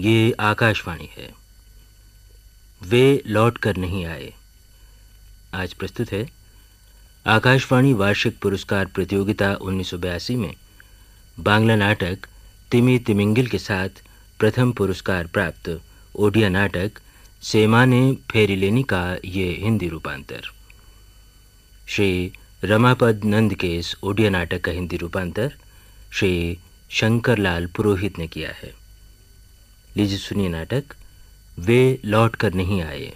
ये आकाशवाणी है। वे लौट कर नहीं आए। आज प्रस्तुत है आकाशवाणी वार्षिक पुरस्कार प्रतियोगिता 1982 में बांग्ला नाटक तिमी तिमिंगिल के साथ प्रथम पुरस्कार प्राप्त ओडिया नाटक सेमाने फेरिलेनी का ये हिंदी रूपांतर। श्री रमापद नंद के इस ओडिया नाटक का हिंदी रूपांतर श्री शंकरलाल पुरोहित ने किया है। लीजिए सुनिए नाटक वे लौट कर नहीं आए।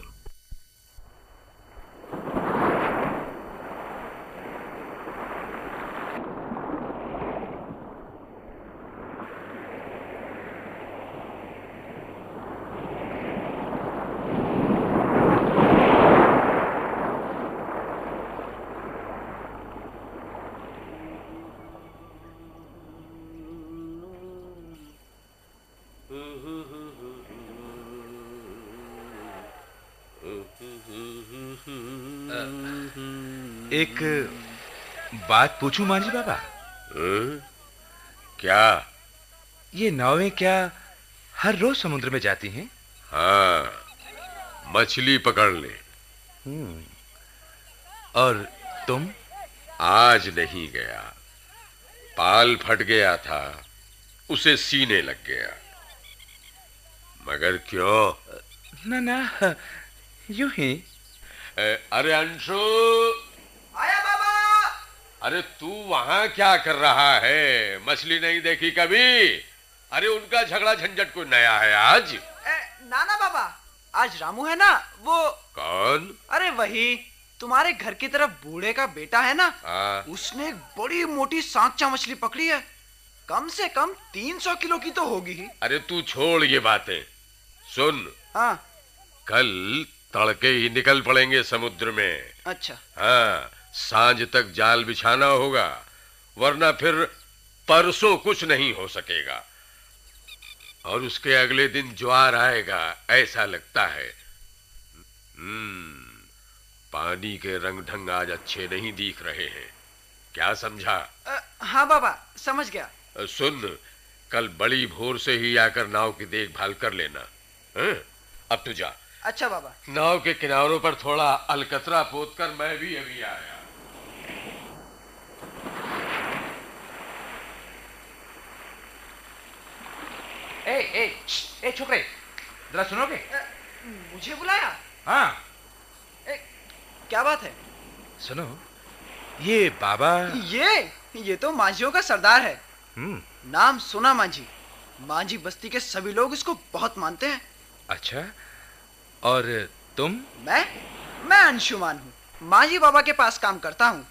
एक बात पूछूं मांझी बाबा? क्या? ये नावें क्या हर रोज समुद्र में जाती हैं? हाँ, मछली पकड़ने। और तुम? आज नहीं गया, पाल फट गया था, उसे सीने लग गया। मगर क्यों? ना ना, यूं ही। अरे अंशु! आया बाबा। अरे तू वहां क्या कर रहा है? मछली नहीं देखी कभी? अरे उनका झगड़ा झंझट कोई नया है आज? नाना बाबा, आज रामू है ना वो। कौन? अरे वही तुम्हारे घर की तरफ बूढ़े का बेटा है ना। हाँ। उसने एक बड़ी मोटी सांचा मछली पकड़ी है। कम से कम 300 किलो की तो होगी ही। अरे तू छोड़ ये बातें, सुन। हाँ। कल तड़के ही निकल पड़ेंगे समुद्र में। अच्छा। हाँ, सांझ तक जाल बिछाना होगा, वरना फिर परसों कुछ नहीं हो सकेगा। और उसके अगले दिन ज्वार आएगा, ऐसा लगता है। पानी के रंग ढंग आज अच्छे नहीं दिख रहे हैं। क्या समझा? हाँ बाबा, समझ गया। सुन, कल बड़ी भोर से ही आकर नाव की देखभाल कर लेना। अब तू जा। अच्छा बाबा। नाव के किनारों पर थोड़ा अलकतरा पोत कर मैं भी अभी आया। ए छोकरे, जरा सुनोगे? मुझे बुलाया? हाँ। क्या बात है? सुनो, ये बाबा। ये तो मांझियों का सरदार है। नाम सुना मांझी। मांझी बस्ती के सभी लोग इसको बहुत मानते हैं। अच्छा, और तुम? मैं अंशुमान हूँ। मांझी बाबा के पास काम करता हूँ।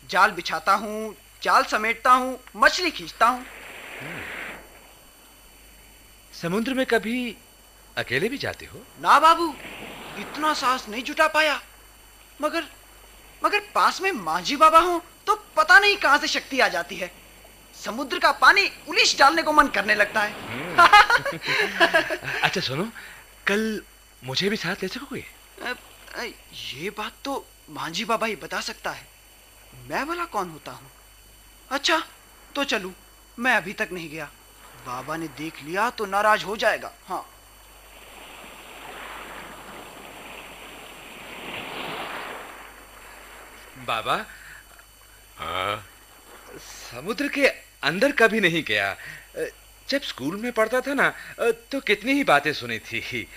जाल बिछाता हूँ, जाल समेटता हूँ, मछली खींचता हूँ। समुद्र में कभी अकेले भी जाते हो? ना बाबू, इतना साहस नहीं जुटा पाया। मगर पास में मांझी बाबा हो तो पता नहीं कहां से शक्ति आ जाती है। समुद्र का पानी उलिश डालने को मन करने लगता है। अच्छा सुनो, कल मुझे भी साथ ले सकोगे? ये बात तो मांझी बाबा ही बता सकता है। मैं भला कौन होता हूँ? अच्छा तो चलूं, मैं अभी तक नहीं गया। बाबा ने देख लिया तो नाराज हो जाएगा। हाँ। बाबा। हाँ? समुद्र के अंदर कभी नहीं गया। जब स्कूल में पढ़ता था ना, तो कितनी ही बातें सुनी थी।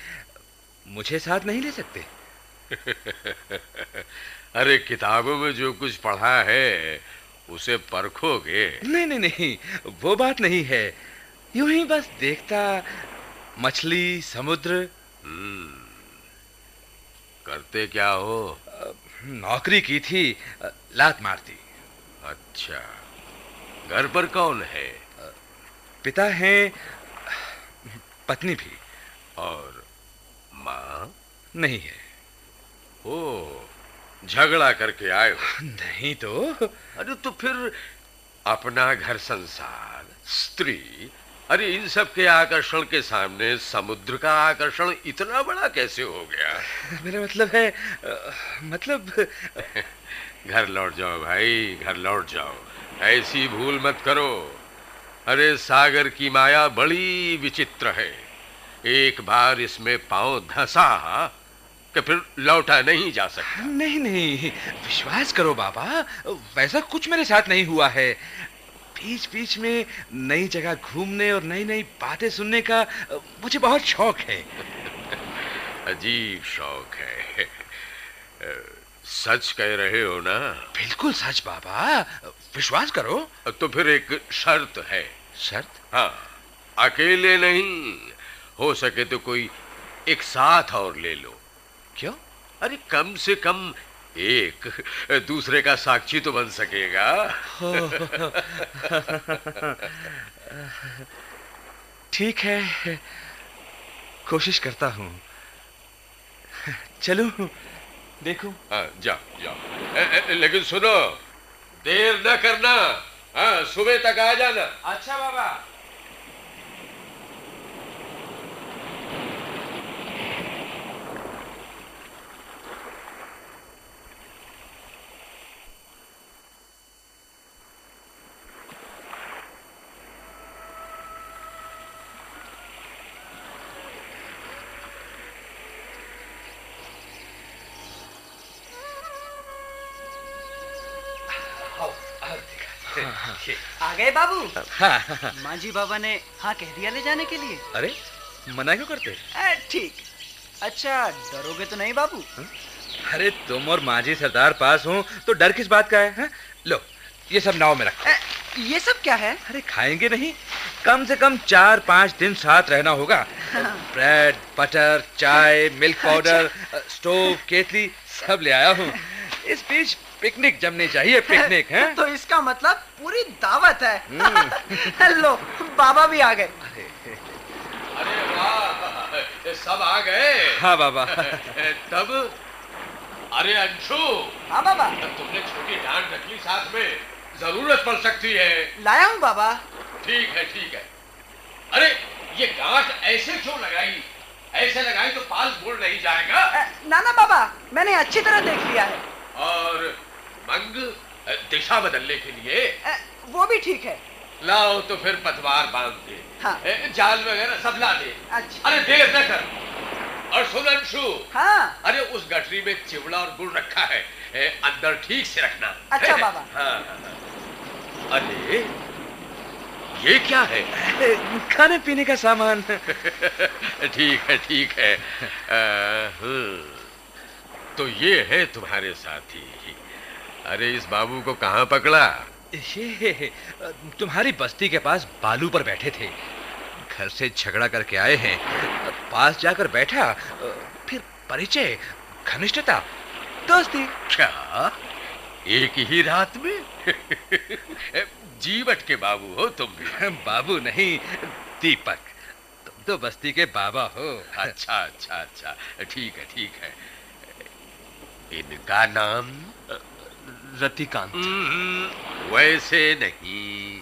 मुझे साथ नहीं ले सकते? अरे किताबों में जो कुछ पढ़ा है उसे परखोगे? नहीं नहीं नहीं, वो बात नहीं है। यूं ही बस देखता, मछली, समुद्र। करते क्या हो? नौकरी की थी, लात मारती। अच्छा, घर पर कौन है? पिता हैं, पत्नी भी। और माँ? नहीं है। ओ, झगड़ा करके आए हो? नहीं तो। अरे तो फिर अपना घर संसार, स्त्री, अरे इन सब के आकर्षण के सामने समुद्र का आकर्षण इतना बड़ा कैसे हो गया? मेरा मतलब है, मतलब घर लौट जाओ भाई, घर लौट जाओ। ऐसी भूल मत करो। अरे सागर की माया बड़ी विचित्र है। एक बार इसमें पांव धंसा कि फिर लौटा नहीं जा सकता। नहीं नहीं, विश्वास करो बाबा, वैसा कुछ मेरे साथ नहीं हुआ है। बीच बीच में नई जगह घूमने और नई नई बातें सुनने का मुझे बहुत शौक है। अजीब शौक है। सच कह रहे हो ना? बिल्कुल सच बाबा, विश्वास करो। तो फिर एक शर्त है। शर्त? हाँ, अकेले नहीं, हो सके तो कोई एक साथ और ले लो। क्यों? अरे कम से कम एक, दूसरे का साक्षी तो बन सकेगा। ठीक है, कोशिश करता हूँ। चलो देखो। हाँ, जाओ जाओ। लेकिन सुनो, देर न करना। हाँ, सुबह तक आ जाना। अच्छा बाबा। आ गए बाबू? हाँ। मांझी बाबा ने हाँ कह दिया ले जाने के लिए? अरे मना क्यों करते? ठीक। अच्छा, डरोगे तो नहीं बाबू? अरे तुम और मांझी सरदार पास हो तो डर किस बात का है? हाँ? लो, ये सब नाव में रखो। ये सब क्या है? अरे खाएंगे नहीं, कम से कम 4-5 दिन साथ रहना होगा। ब्रेड, बटर, चाय, मिल्क पाउडर, स्टोव, केतली सब ले आया हूँ। इस बीच पिकनिक जमनी चाहिए, पिकनिक है। तो इसका मतलब पूरी दावत है। लो, बाबा भी आ गए। अरे वाह, सब आ गए। हाँ बाबा। तब अरे अंशु। हाँ बाबा। तुमने छोटी डांट रख ली साथ में, जरूरत पड़ सकती है। लाया हूँ बाबा। ठीक है ठीक है। अरे ये गांठ ऐसे क्यों लगाई? ऐसे लगाई तो पाल मुड़ नहीं जाएगा। ना ना बाबा, मैंने अच्छी तरह देख लिया है। और मंग, दिशा बदलने के लिए वो भी ठीक है। लाओ तो फिर पतवार बांध दे। हाँ। जाल वगैरह सब ला दे। अच्छा। अरे देर न कर। और सुन अंशु। हाँ। अरे उस गठरी में चिवड़ा और गुड़ रखा है, अंदर ठीक से रखना। अच्छा बाबा। हाँ। अरे ये क्या है? खाने पीने का सामान। ठीक है ठीक है। तो ये है तुम्हारे साथी। अरे इस बाबू को कहाँ पकड़ा? ये तुम्हारी बस्ती के पास बालू पर बैठे थे, घर से झगड़ा करके आए हैं। पास जाकर बैठा, फिर परिचय, घनिष्ठता, दोस्ती। क्या एक ही रात में? जीवट के बाबू हो तुम भी। बाबू नहीं, दीपक। तुम तो बस्ती के बाबा हो। अच्छा अच्छा अच्छा, ठीक है ठीक है। इनका नाम? रतिकांत। वैसे नहीं।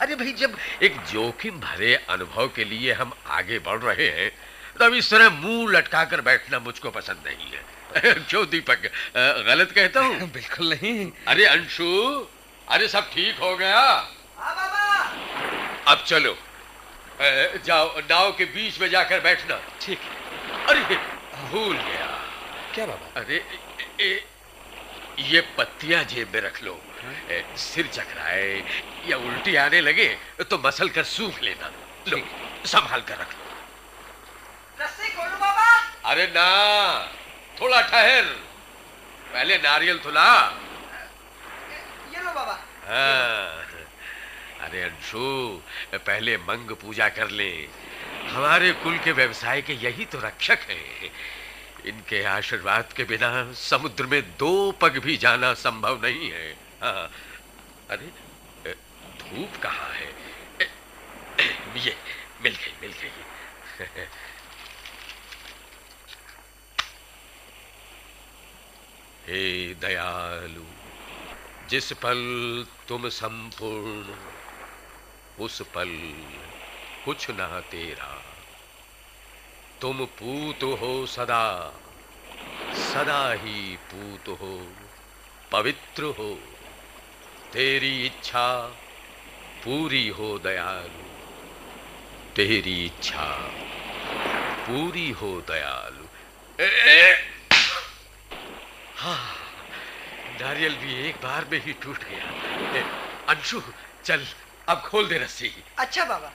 अरे भाई, जब एक जोखिम भरे अनुभव के लिए हम आगे बढ़ रहे हैं तो अब इस तरह मुंह लटकाकर बैठना मुझको पसंद नहीं है। क्यों दीपक, गलत कहता हूँ? बिल्कुल नहीं। अरे अंशु, अरे सब ठीक हो गया? हाँ बाबा। अब चलो, जाओ नाव के बीच में जाकर बैठना। ठीक। अरे भूल गया। क्या बाबा? अरे ये पत्तियां जेब में रख लो। सिर चकराए या उल्टी आने लगे तो मसल कर सूख लेना। लो, संभाल कर रख लो। रस्सी खोलो बाबा। अरे ना, थोड़ा ठहर, पहले नारियल तो ला। ये लो बाबा। हाँ। अरे अंशु, पहले मंग पूजा कर ले। हमारे कुल के व्यवसाय के यही तो रक्षक हैं। इनके आशीर्वाद के बिना समुद्र में 2 पग भी जाना संभव नहीं है। हाँ। अरे धूप कहाँ है? ये मिल गई। हे दयालु, जिस पल तुम संपूर्ण, उस पल कुछ ना तेरा। तुम पूत हो सदा, सदा ही पूत हो, पवित्र हो। तेरी इच्छा पूरी हो दयालु, तेरी इच्छा पूरी हो दयालु। हाँ, नारियल भी एक बार में ही टूट गया। अंशु, चल अब खोल दे रस्सी। अच्छा बाबा।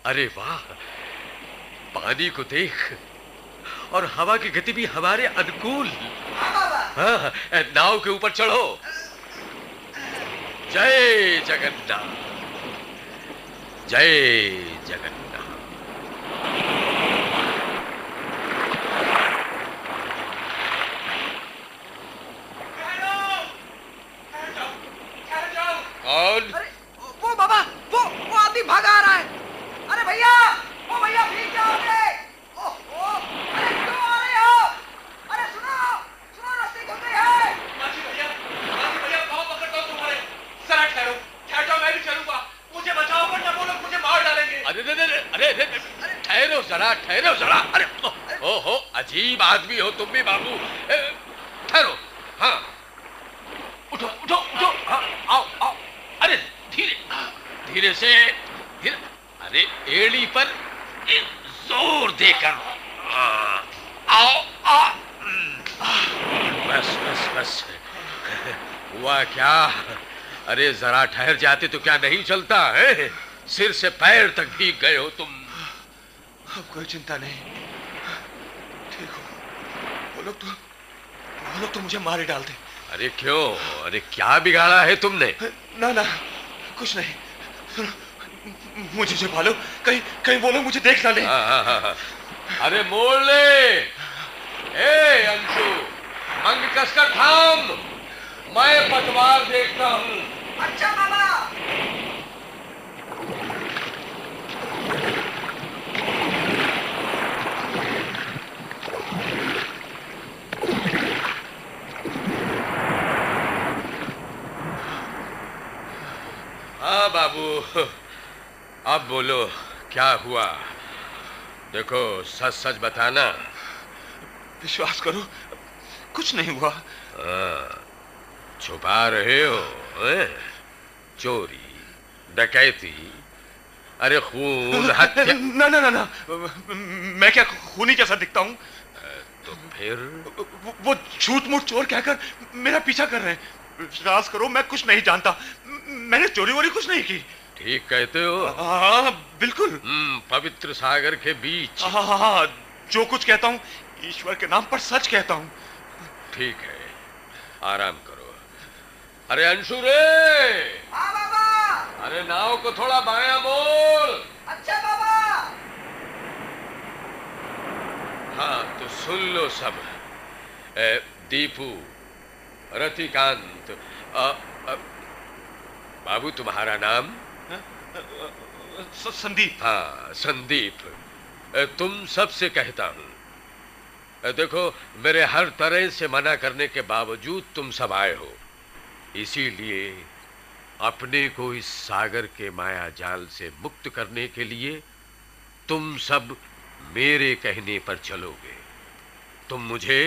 अरे वाह, पानी को देख, और हवा की गति भी हमारे अनुकूल। हाँ, नाव के ऊपर चढ़ो। जय जगन्नाथ, जय जगन्नाथ। कौन? अरे वो बाबा, वो आदमी भागा आ रहा है। अरे भैया, ओ भैया भीग जाओगे। ओहो, अरे क्यों आ रहे हो? अरे सुनो, सुनो, रास्ते खुल गई है। माजी भैया पाँव पकड़ता हूँ तुम्हारे। जरा ठहरो, ठहर जाओ, मैं भी चलूंगा। मुझे बचाओ वरना वो लोग मुझे मार डालेंगे। अरे ठहरो जरा, ठहरो जरा। अरे ओहो, अजीब आदमी हो तुम भी बाबू। ठहरो। हाँ, उठो उठो उठो। हाँ, आओ आओ। अरे धीरे धीरे से, धीरे। अरे एड़ी पर जोर देकर। आओ आओ। बस बस बस। हुआ क्या? अरे जरा ठहर जाते तो क्या नहीं चलता है? सिर से पैर तक भीग गए हो तुम। अब कोई चिंता नहीं, ठीक हो। वो लोग तो मुझे मार ही डालते। अरे क्यों? अरे क्या बिगाड़ा है तुमने? ना ना, कुछ नहीं। सुनो, मुझे छिपा लो, कहीं वो लोग मुझे देख ना ले। हाँ। अरे मोड़ ले। ए अंशु, मंग कसकर थाम, मैं पतवार देखता हूँ। अच्छा बाबा। हाँ बाबू, अब बोलो क्या हुआ? देखो, सच सच बताना। विश्वास करो, कुछ नहीं हुआ। छुपा रहे हो हैं? चोरी, डकैती, अरे खून, हत्या। ना ना ना ना, मैं क्या खूनी जैसा दिखता हूँ? तो फिर वो झूठ मूठ चोर कहकर मेरा पीछा कर रहे हैं। विश्वास करो, मैं कुछ नहीं जानता। मैंने चोरी वोरी कुछ नहीं की। ठीक कहते हो। हाँ बिल्कुल। पवित्र सागर के बीच। हाँ, जो कुछ कहता हूँ ईश्वर के नाम पर सच कहता हूँ। ठीक है, आराम करो। अरे अंशु रे। हाँ बाबा। अरे नाव को थोड़ा बायां मोड़। अच्छा बाबा। हाँ तो सुन लो सब। दीपू, रतिकांत, बाबू तुम्हारा नाम? संदीप। हाँ संदीप। तुम सबसे कहता हूं, देखो मेरे हर तरह से मना करने के बावजूद तुम सब आए हो, इसीलिए अपने को इस सागर के माया जाल से मुक्त करने के लिए तुम सब मेरे कहने पर चलोगे। तुम मुझे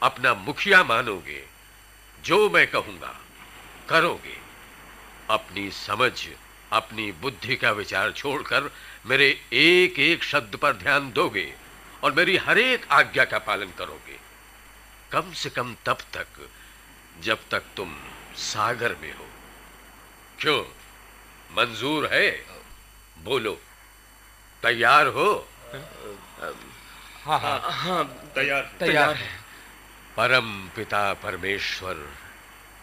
अपना मुखिया मानोगे, जो मैं कहूंगा करोगे। अपनी समझ, अपनी बुद्धि का विचार छोड़कर मेरे एक एक शब्द पर ध्यान दोगे और मेरी हर एक आज्ञा का पालन करोगे, कम से कम तब तक जब तक तुम सागर में हो। क्यों, मंजूर है? बोलो, तैयार हो? हाँ, तैयार है। परम पिता परमेश्वर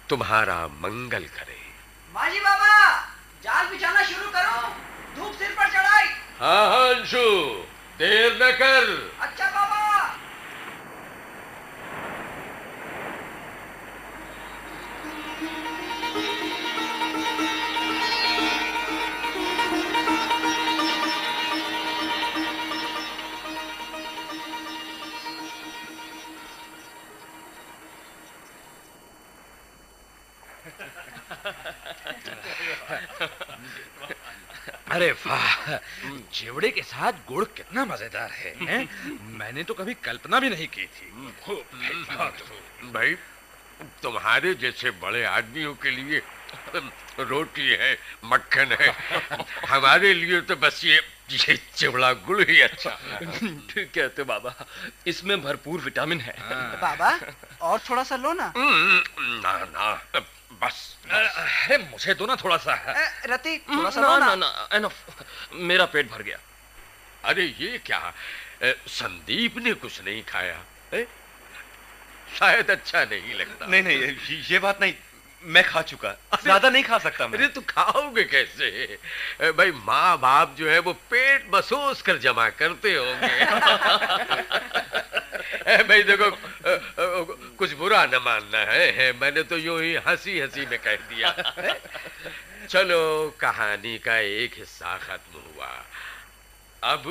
तुम्हारा मंगल करे। माजी बाबा, जाल बिछाना शुरू करो, धूप सिर पर चढ़ाई। हाँ अंशु, देर न कर। अच्छा बाबा। अरे वाह, चिवड़े के साथ गुड़ कितना मजेदार है, हैं? मैंने तो कभी कल्पना भी नहीं की थी। भाई, तुम्हारे जैसे बड़े आदमियों के लिए रोटी है, मक्खन है, हमारे लिए तो बस ये चिवड़ा गुड़ ही अच्छा है। ठीक कहते हो बाबा, इसमें भरपूर विटामिन है। बाबा और थोड़ा सा लो ना। ना ना बस। अरे मुझे दो ना थोड़ा सा। रति थोड़ा सा ना लो ना ना। ना, एनफ, मेरा पेट भर गया। अरे ये क्या, संदीप ने कुछ नहीं खाया है? शायद अच्छा नहीं लगता। नहीं नहीं, ये बात नहीं, मैं खा चुका, ज्यादा नहीं खा सकता मैं। अरे तू खाओगे कैसे? भाई माँ बाप जो है वो पेट बसोस कर जमा करते होंगे। भाई देखो, कुछ बुरा न मानना है, मैंने तो यूं ही हंसी हंसी में कह दिया। चलो कहानी का एक हिस्सा खत्म हुआ। अब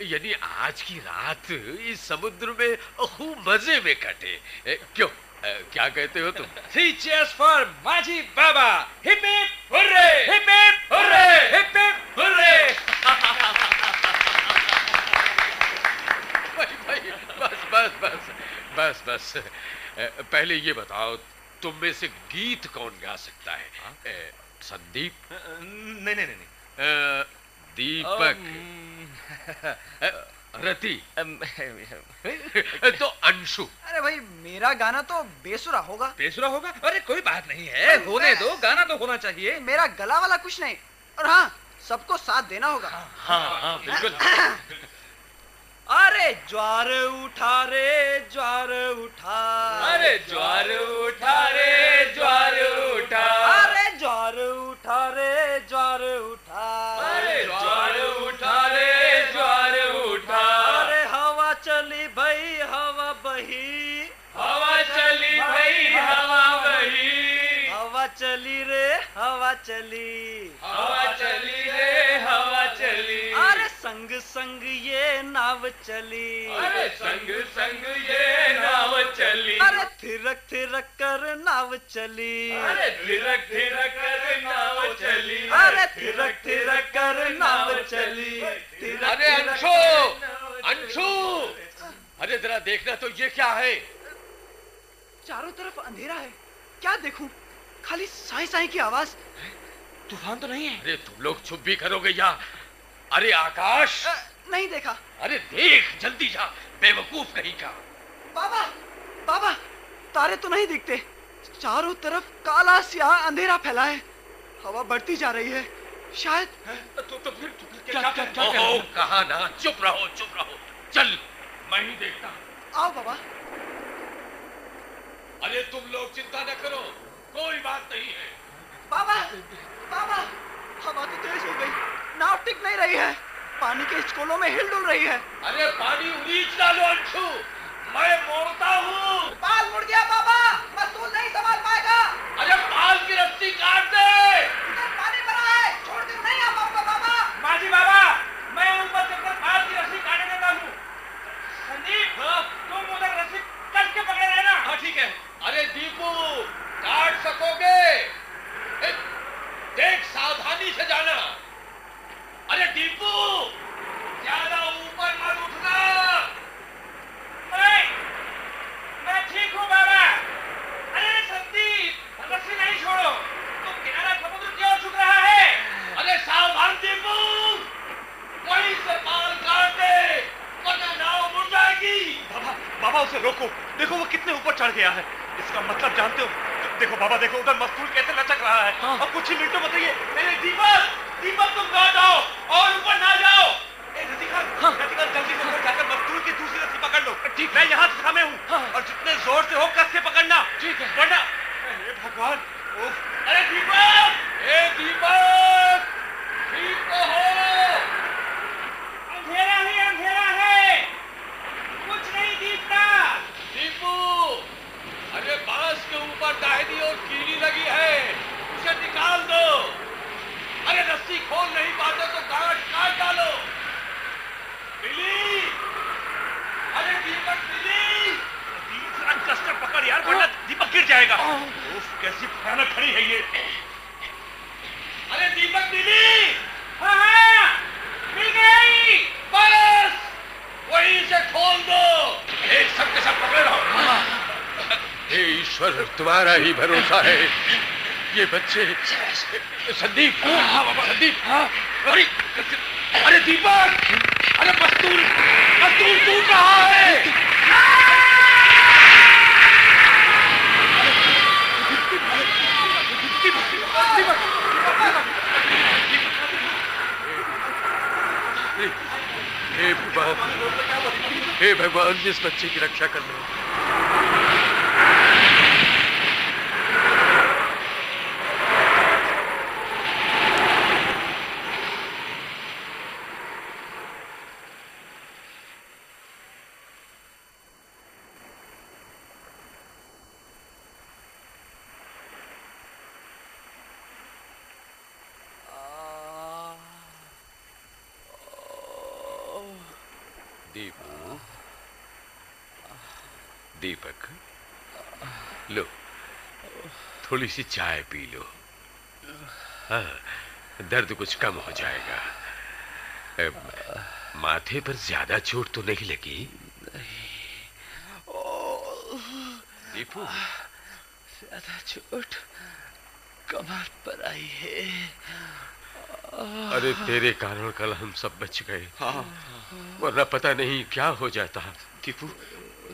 यानी आज की रात इस समुद्र में खूब मजे में कटे। क्यों, क्या कहते हो तुम? 3 cheers for माझी बाबा। Hip hip hurray, hip hip hurray, hip hip hurray. भाई बस बस बस बस बस। पहले ये बताओ, तुम में से गीत कौन गा सकता है? संदीप? नहीं नहीं नहीं, दीपक? रति? तो अंशु? अरे भाई मेरा गाना तो बेसुरा होगा। बेसुरा होगा? अरे कोई बात नहीं है, होने दो, गाना तो होना चाहिए। मेरा गला वाला कुछ नहीं। और हाँ, सबको साथ देना होगा। हाँ हाँ बिल्कुल। अरे ज्वार उठा रे ज्वार उठा। अरे ज्वार उठा रे ज्वार उठा। अरे ज्वार उठा रे ज्वार उठा। अरे ज्वार उठा रे ज्वार उठा। अरे हवा चली भाई हवा बही। हवा चली भाई हवा बही। हवा चली रे हवा चली। हवा चली रे हवा चली। अरे संग संग ये नाव चली। अरे संग संग ये नाव चली। अरे थिरक थिरक कर नाव चली। अरे थिरक थिरक कर नाव चली। अरे थिरक थिरक कर नाव चली। अरे अंशु, अंशु, अरे जरा देखना तो ये क्या है? चारों तरफ अंधेरा है, क्या देखूं? खाली साई साई की आवाज। तूफान तो नहीं है? अरे तुम लोग चुप भी करोगे या? अरे आकाश! नहीं देखा। अरे देख, जल्दी जा, बेवकूफ कहीं का। बाबा बाबा, तारे तो नहीं दिखते। चारों तरफ काला स्याह अंधेरा फैला है। हवा बढ़ती जा रही है। शायद तो फिर क्या ओहो, कहा ना, चुप रहो चुप रहो। चल मैं ही देखता हूं। आओ बाबा। अरे तुम लोग चिंता न करो, कोई बात नहीं है। बाबा बाबा, हवा तो तेज हो गई, नाव टिक नहीं रही है, पानी के हिचकोलों में हिल डुल रही है। अरे पानी उलीच डालो अंशु, मैं मोड़ता हूँ। पाल मुड़ गया बाबा, मस्तूल नहीं संभाल पाएगा। अरे पाल की रस्सी काट दे। इधर पानी भरा है, छोड़ कर नहीं आ पाऊंगा बाबा। माझी बाबा, मैं ऊपर चढ़कर फाल की रस्सी काटने देता हूँ। संदीप, तुम उधर रस्सी कस के पकड़े रहना। हाँ ठीक है। अरे दीपू, काट सकोगे? देख सावधानी से जाना। अरे दीपू, ज्यादा ऊपर मत उठना। मैं ठीक हूँ बाबा। अरे संदीप, रस्सी नहीं छोड़ो, तो किनारा समुद्र की ओर झुक रहा है। अरे सावधान दीपू, वहीं से पाल काट दे, वरना नाव मुड़ जाएगी। बाबा उसे रोको, देखो वो कितने ऊपर चढ़ गया है। इसका मतलब जानते हो? देखो बाबा, देखो उधर मस्तूल कैसे लचक रहा है। हाँ। और कुछ ही मिनटों में तो ये दीपक, दीपक तुम गाँव जाओ और ऊपर ना जाओ। रतिका जल्दी से ऊपर जाकर मस्तूल की दूसरी रस्सी पकड़ लो। ठीक, मैं यहाँ से थामे हूँ। और जितने जोर से हो कस से पकड़ना। ठीक है। वरना अरे भगवान, ओह, अरे दीपक, ए दीपक, ठीक तो हो? अंधेरा ही अंधेरा है, कुछ नहीं दिखता। दीपू, अरे बांस के ऊपर दाहिनी ओर कीली लगी है, उसे निकाल दो। अरे रस्सी खोल नहीं पाते तो गांठ काट डालो। बिली, अरे दीपक बिली। जरा कस कर पकड़ यार, वरना दीपक गिर जाएगा। उफ, कैसी भयानक खड़ी है ये। अरे दीपक बिली। हाँ, मिल गई। बस वहीं से खोल दो। एक सब के सब पकड़ रहो। हे ईश्वर, तुम्हारा ही भरोसा है। ये बच्चे, संदीप, संदीप, अरे अरे दीपक, अरे मस्तूल, मस्तूल तू कहाँ है? हे भगवान, हे भगवान, जिस बच्चे की रक्षा कर लो। दीपू, दीपक, लो थोड़ी सी चाय पी लो। हाँ, दर्द कुछ कम हो जाएगा। माथे पर ज्यादा चोट तो नहीं लगी? दीपू, ज्यादा चोट कमर पर आई है। अरे तेरे कारण कल हम सब बच गए, वरना पता नहीं क्या हो जाता। दीपू,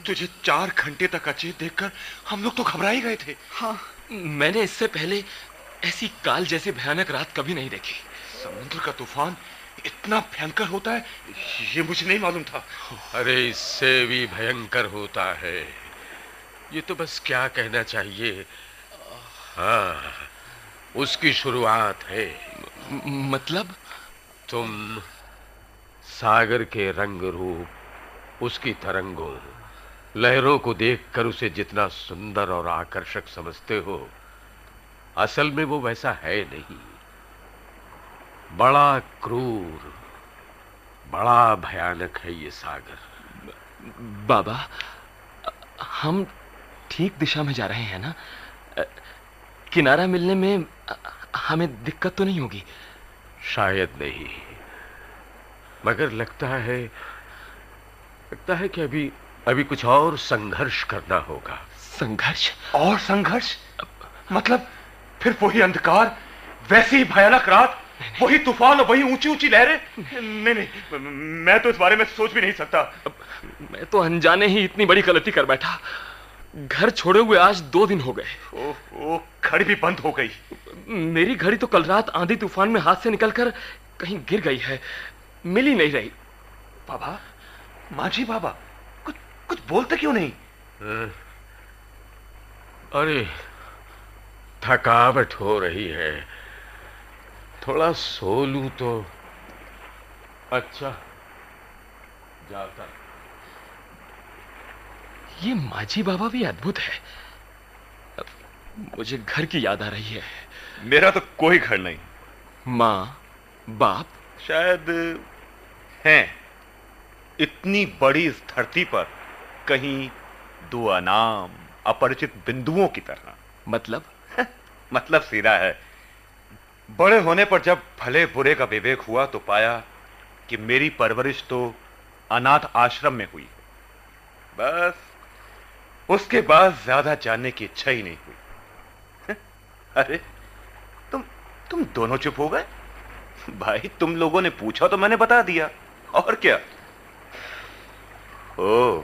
तुझे 4 घंटे तक अचेत देखकर हम लोग तो घबरा ही गए थे। हाँ, मैंने इससे पहले ऐसी काल जैसी भयानक रात कभी नहीं देखी। समुद्र का तूफान इतना भयंकर होता है, ये मुझे नहीं मालूम था। अरे इससे भी भयंकर होता है। ये तो बस क्या कहना चाहिए, हाँ, उसकी शुरुआत है। मतलब? तुम सागर के रंग रूप, उसकी तरंगों, लहरों को देखकर उसे जितना सुंदर और आकर्षक समझते हो, असल में वो वैसा है नहीं। बड़ा क्रूर, बड़ा भयानक है ये सागर। बाबा, हम ठीक दिशा में जा रहे हैं ना? किनारा मिलने में हमें दिक्कत तो नहीं होगी? शायद नहीं, मगर लगता है कि अभी कुछ और संघर्ष करना होगा। संघर्ष? और संघर्ष? मतलब फिर वही अंधकार, वैसी ही भयानक रात, वही तूफान और वही ऊंची ऊंची लहरें? नहीं, मैं तो इस बारे में सोच भी नहीं सकता। मैं तो अनजाने ही इतनी बड़ी गलती कर बैठा। घर छोड़े हुए आज 2 दिन हो गए। ओह, घड़ी भी बंद हो गई। मेरी घड़ी तो कल रात आंधी तूफान में हाथ से निकलकर कहीं गिर गई है, मिल ही नहीं रही। बाबा, माझी बाबा, कुछ बोलते क्यों नहीं? अरे थकावट हो रही है, थोड़ा सो लूं तो अच्छा जाता। ये माझी बाबा भी अद्भुत है। मुझे घर की याद आ रही है। मेरा तो कोई घर नहीं। माँ, बाप? शायद हैं। इतनी बड़ी इस धरती पर कहीं 2 अनाम अपरिचित बिंदुओं की तरह। मतलब? मतलब सीधा है। बड़े होने पर जब भले बुरे का विवेक हुआ तो पाया कि मेरी परवरिश तो अनाथ आश्रम में हुई। बस उसके बाद ज्यादा जानने की इच्छा ही नहीं हुई। अरे तुम दोनों चुप हो गए? भाई, तुम लोगों ने पूछा तो मैंने बता दिया, और क्या? ओ,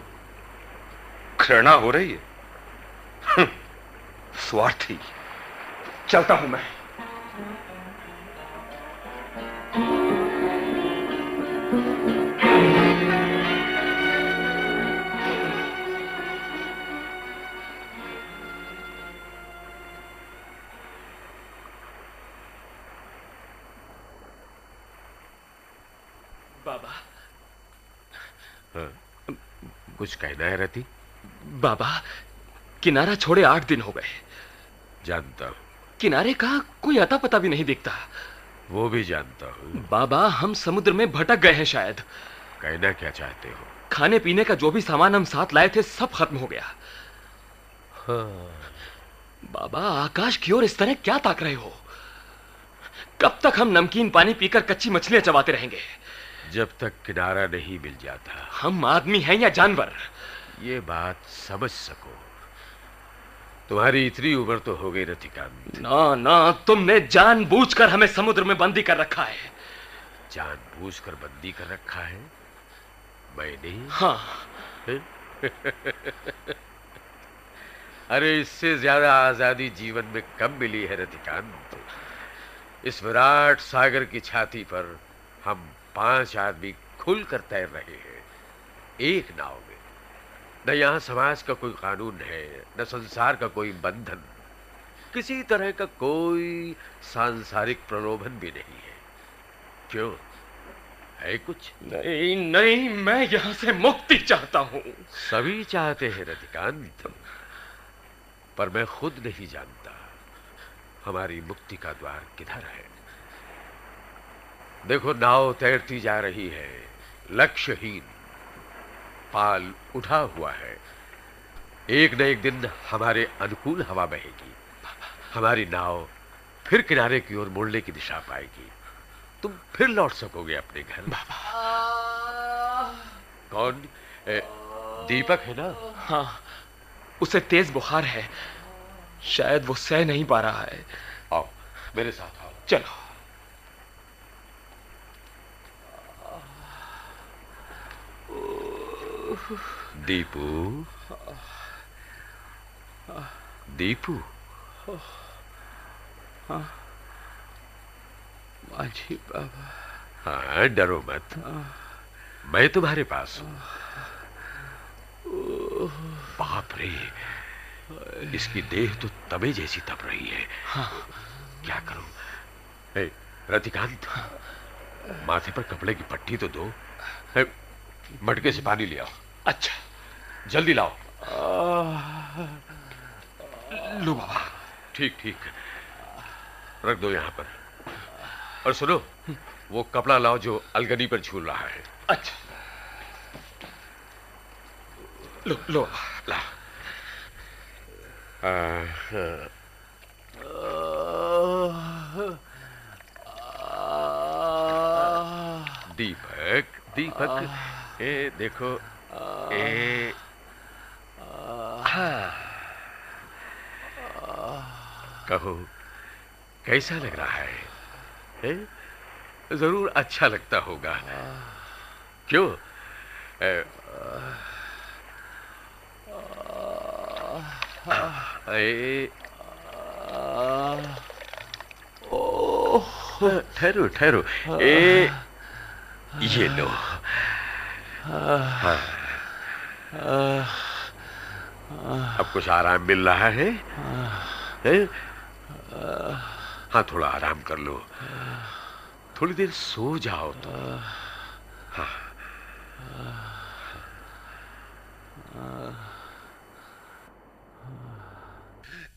घृणा हो रही है। स्वार्थी। चलता हूं मैं। बाबा। हाँ, कुछ कहना है रति? बाबा, किनारा छोड़े 8 दिन हो गए। जानता हूं। किनारे का कोई अता पता भी नहीं दिखता। वो भी जानता हूं। बाबा, हम समुद्र में भटक गए हैं शायद। कहना क्या चाहते हो? खाने पीने का जो भी सामान हम साथ लाए थे सब खत्म हो गया। हाँ। बाबा, आकाश की ओर इस तरह क्या ताक रहे हो? कब तक हम नमकीन पानी पीकर कच्ची मछलियां चबाते रहेंगे? जब तक किनारा नहीं मिल जाता। हम आदमी हैं या जानवर? ये बात समझ सको। तुम्हारी इतनी उम्र तो हो गई रतिकांत। ना, तुमने जानबूझकर हमें समुद्र में बंदी कर रखा है। जानबूझकर बंदी कर रखा है? मैंने? हाँ। अरे इससे ज्यादा आजादी जीवन में कब मिली है रतिकांत। इस विराट सागर की छाती पर हम 5 आदमी खुलकर तैर रहे हैं, एक नाव में। न यहाँ समाज का कोई कानून है, न संसार का कोई बंधन, किसी तरह का कोई सांसारिक प्रलोभन भी नहीं है। क्यों, है कुछ? नहीं नहीं, मैं यहाँ से मुक्ति चाहता हूँ। सभी चाहते हैं रतिकांत, पर मैं खुद नहीं जानता हमारी मुक्ति का द्वार किधर है। देखो, नाव तैरती जा रही है, लक्ष्यहीन, पाल उठा हुआ है। एक न एक दिन हमारे अनुकूल हवा बहेगी, हमारी नाव फिर किनारे की ओर मुड़ने की दिशा पाएगी। तुम फिर लौट सकोगे अपने घर। कौन? दीपक है ना? हाँ, उसे तेज बुखार है, शायद वो सह नहीं पा रहा है। आओ मेरे साथ आओ। चलो। दीपू, दीपू। माझी बाबा। हाँ, डरो मत, मैं तुम्हारे पास हूं। बाप रे, इसकी देह तो तवे जैसी तप रही है। हाँ। क्या करूं? रतिकांत, माथे पर कपड़े की पट्टी तो दो। मटके से पानी ले आओ। अच्छा, जल्दी लाओ। लो बाबा। ठीक ठीक, रख दो यहाँ पर। और सुनो, वो कपड़ा लाओ जो अलगनी पर झूल रहा है। अच्छा, लो लो ला। दीपक, दीपक, ए देखो, ए कहो, कैसा लग रहा है? जरूर अच्छा लगता होगा। क्यों? ठहरो ठहरो, ये लो। अब कुछ आराम मिल रहा है? हाँ, थोड़ा आराम कर लो, थोड़ी देर सो जाओ तो। हाँ।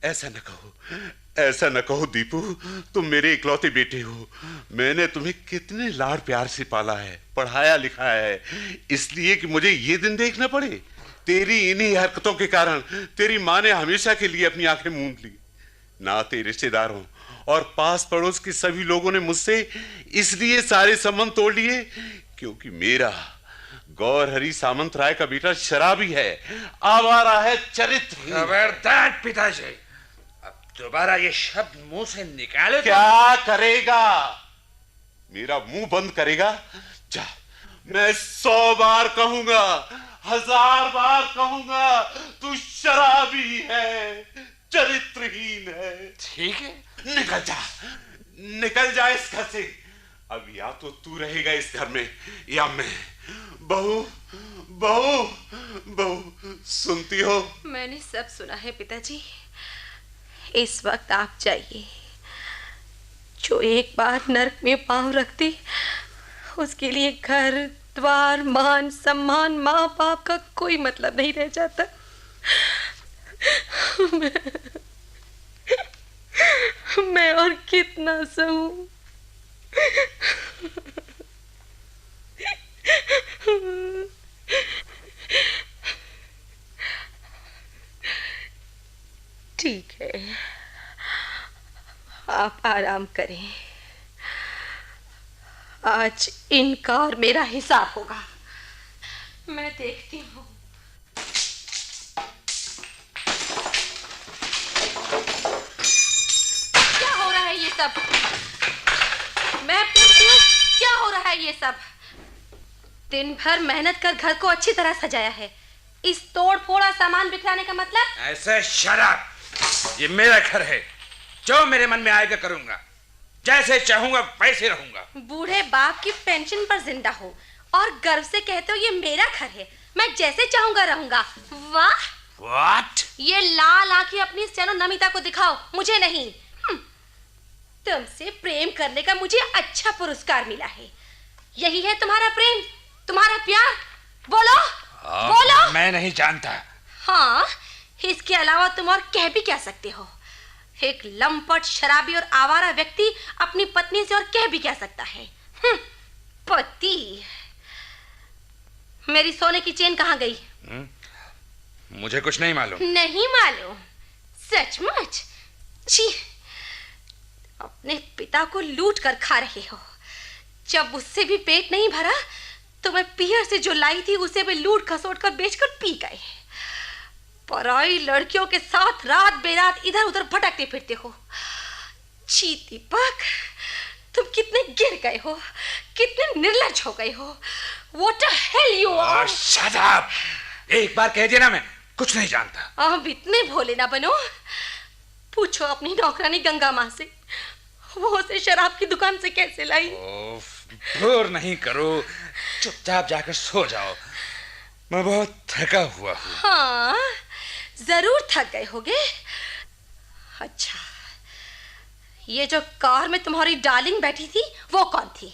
ऐसा न कहो, ऐसा न कहो दीपू, तुम मेरे इकलौते बेटे हो। मैंने तुम्हें कितने लाड़ प्यार से पाला है, पढ़ाया लिखाया है, इसलिए कि मुझे ये दिन देखना पड़े। तेरी इन्हीं हरकतों के कारण तेरी माँ ने हमेशा के लिए अपनी आंखें मूंद ली। नाते रिश्तेदारों और पास पड़ोस के सभी लोगों ने मुझसे इसलिए सारे संबंध तोड़ लिए क्योंकि मेरा गौरहरि सामंत राय का बेटा शराबी है, आवारा है, चरित्र। खबरदार पिताजी, अब दोबारा ये शब्द मुंह से निकाले तो... क्या करेगा? मेरा मुंह बंद करेगा? जा, मैं 100 बार कहूंगा, 1000 बार कहूंगा, तू शराबी है, चरित्रहीन है। ठीक है, निकल जा, निकल जा इस घर से। अब या तो तू रहेगा इस घर में या मैं। बहू, बहू, बहू, सुनती हो? मैंने सब सुना है पिताजी। इस वक्त आप जाइए। जो एक बार नर्क में पांव रखती, उसके लिए घर द्वार, मान सम्मान, माँ बाप का कोई मतलब नहीं रह जाता। मैं और कितना सहूं। ठीक है, आप आराम करें। आज इनका और मेरा हिसाब होगा। मैं देखती हूँ। क्या हो रहा है ये सब? मैं पूछती हूँ, क्या हो रहा है ये सब? दिन भर मेहनत कर घर को अच्छी तरह सजाया है, इस तोड़ फोड़ा सामान बिखराने का मतलब? ऐसे शराब, ये मेरा घर है, जो मेरे मन में आएगा करूंगा, जैसे चाहूंगा वैसे रहूंगा। बूढ़े बाप की पेंशन पर जिंदा हो और गर्व से कहते हो ये मेरा घर है, मैं जैसे चाहूंगा रहूंगा। वाह! What? ये लाल आंखें अपनी स्टेनो नमिता को दिखाओ, मुझे नहीं। तुमसे प्रेम करने का मुझे अच्छा पुरस्कार मिला है। यही है तुम्हारा प्रेम, तुम्हारा प्यार? बोलो, बोलो। मैं नहीं जानता। हाँ, इसके अलावा तुम और कह भी क्या सकते हो? एक लंपट, शराबी और आवारा व्यक्ति अपनी पत्नी से और कह भी क्या सकता है? पति। मेरी सोने की चेन कहाँ गई? मुझे कुछ नहीं मालूम। नहीं मालूम? सचमुच? छी, अपने पिता को लूट कर खा रहे हो। जब उससे भी पेट नहीं भरा तो मैं पियर से जो लाई थी उसे भी लूट खसोट कर बेचकर पी गए। पराई लड़कियों के साथ रात बेरात इधर उधर भटकते फिरते हो। छी दीपक, तुम कितने गिर गए हो, कितने निर्लज्ज हो गए हो। What the hell you are? Shut up! एक बार कह दिया ना, मैं कुछ नहीं जानता। अब इतने भोले ना बनो। पूछो अपनी नौकरानी गंगा माँ से, वो उसे शराब की दुकान से कैसे लाई। बोर नहीं करो, चुपचाप जाकर सो जाओ, मैं बहुत थका हुआ हूँ। हाँ, जरूर थक गए होगे। अच्छा, ये जो कार में तुम्हारी डार्लिंग बैठी थी वो कौन थी?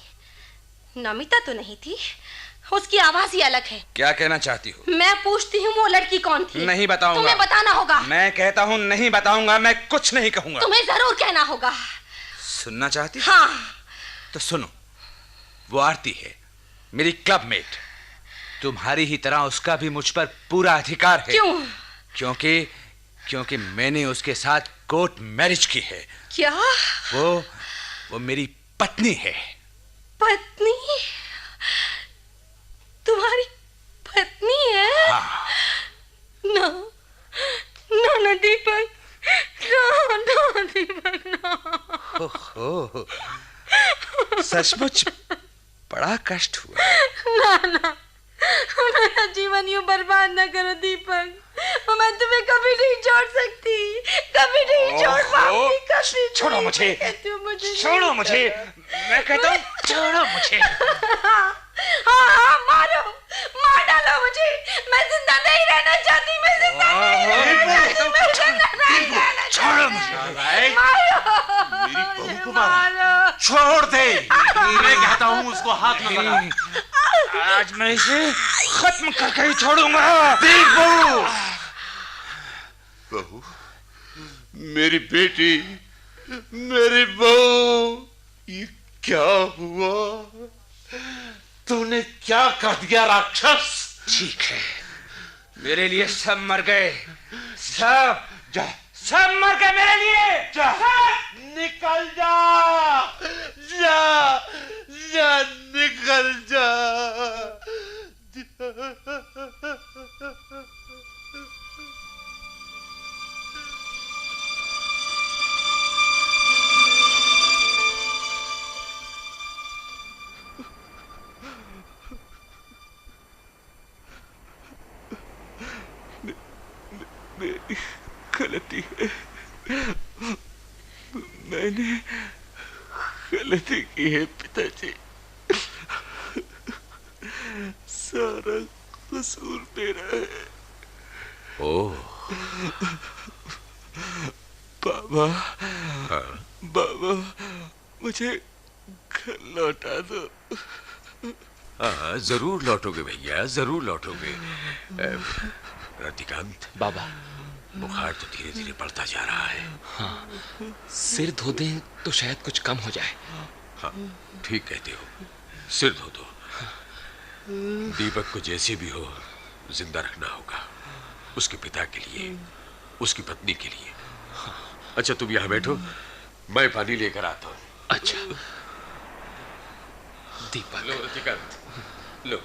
नमिता तो नहीं थी, उसकी आवाज ही अलग है। क्या कहना चाहती हो? मैं पूछती हूँ वो लड़की कौन थी? नहीं बताऊंगा। तुम्हें बताना होगा। मैं कहता हूँ नहीं बताऊंगा, मैं कुछ नहीं कहूंगा। तुम्हें जरूर कहना होगा। सुनना चाहती? हाँ। तो सुनो, वो आरती है, मेरी क्लबमेट। तुम्हारी ही तरह उसका भी मुझ पर पूरा अधिकार है। क्यों? क्योंकि मैंने उसके साथ कोर्ट मैरिज की है। क्या? वो मेरी पत्नी है। पत्नी? तुम्हारी पत्नी है? हाँ। ना ना दीपक, ना दीपक, ना। ओहो, सचमुच बड़ा कष्ट हुआ। ना, मेरा जीवन यूं बर्बाद ना करो दीपक, मैं तुम्हें कभी नहीं छोड़ सकती, कभी नहीं छोड़ पाऊंगी, कभी। छोड़ो मुझे, छोड़ो मुझे, मैं कहता हूँ छोड़ो मुझे। हाँ, मारो, मार डालो मुझे, मैं जिंदा नहीं रहना चाहती, मैं जिंदा नहीं रहना चाहती। छोड़ो मुझे, मेरी बहू को मारो, छोड़ दे। मैं कहता हूँ उसको हाथ में लगा। आज मैं इसे खत्म करके ही छोड़ूंगा। बहू, बहू, मेरी बेटी, मेरी बहू, ये क्या हुआ? तूने क्या कर दिया राक्षस? ठीक है, मेरे लिए सब मर गए, सब मर गए मेरे लिए। जा, निकल जा, जा, जा, निकल जा। मेरी गलती है, मैंने गलती की है पिताजी, सारा कसूर मेरा है। ओह, बाबा, हाँ? बाबा, मुझे घर लौटा दो। हाँ, जरूर लौटोगे भैया, जरूर लौटोगे। रतिकांत, बाबा, बुखार तो धीरे धीरे बढ़ता जा रहा है। हाँ, सिर धो दें तो शायद कुछ कम हो जाए। हाँ, ठीक कहते हो, सिर धो दो। दीपक को जैसे भी हो जिंदा रखना होगा, उसके पिता के लिए, उसकी पत्नी के लिए। अच्छा, तुम यहाँ बैठो, मैं पानी लेकर आता हूँ। अच्छा। दीपक। लो रतिकांत, लो,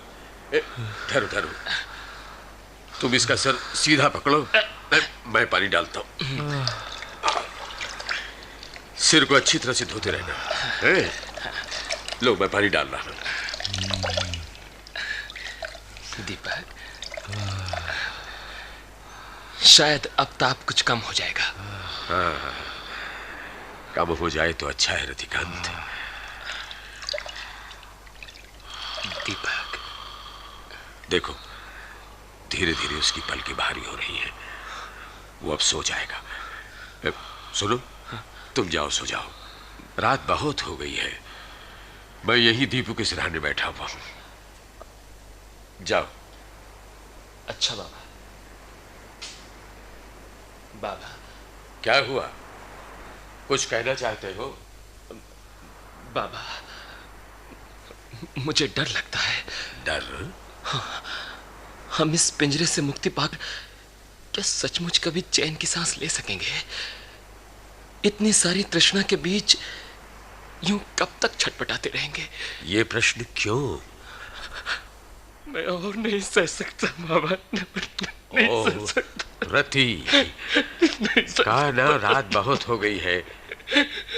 ठहरो ठहरो, तुम इसका सर सीधा पकड़ो, मैं पानी डालता हूँ। सिर को अच्छी तरह से धोते रहना है। लो मैं पानी डाल रहा हूं। दीपक, शायद अब ताप कुछ कम हो जाएगा। हाँ, कम हो जाए तो अच्छा है रतिकांत। दीपक, देखो धीरे धीरे उसकी पलकें भारी हो रही हैं। वो अब सो जाएगा। सुनो, तुम जाओ, सो जाओ। रात बहुत हो गई है। मैं यही दीपू के सिरहाने बैठा हुआ हूं। जाओ। अच्छा बाबा। बाबा, क्या हुआ? कुछ कहना चाहते हो? बाबा, मुझे डर लगता है। डर? हाँ, हम इस पिंजरे से मुक्ति पाकर क्या सचमुच कभी चैन की सांस ले सकेंगे? इतनी सारी तृष्णा के बीच यूं कब तक छटपटाते रहेंगे? ये प्रश्न क्यों? मैं और नहीं सह सकता बाबा, नहीं सह सकता। रति, कहा ना रात बहुत हो गई है।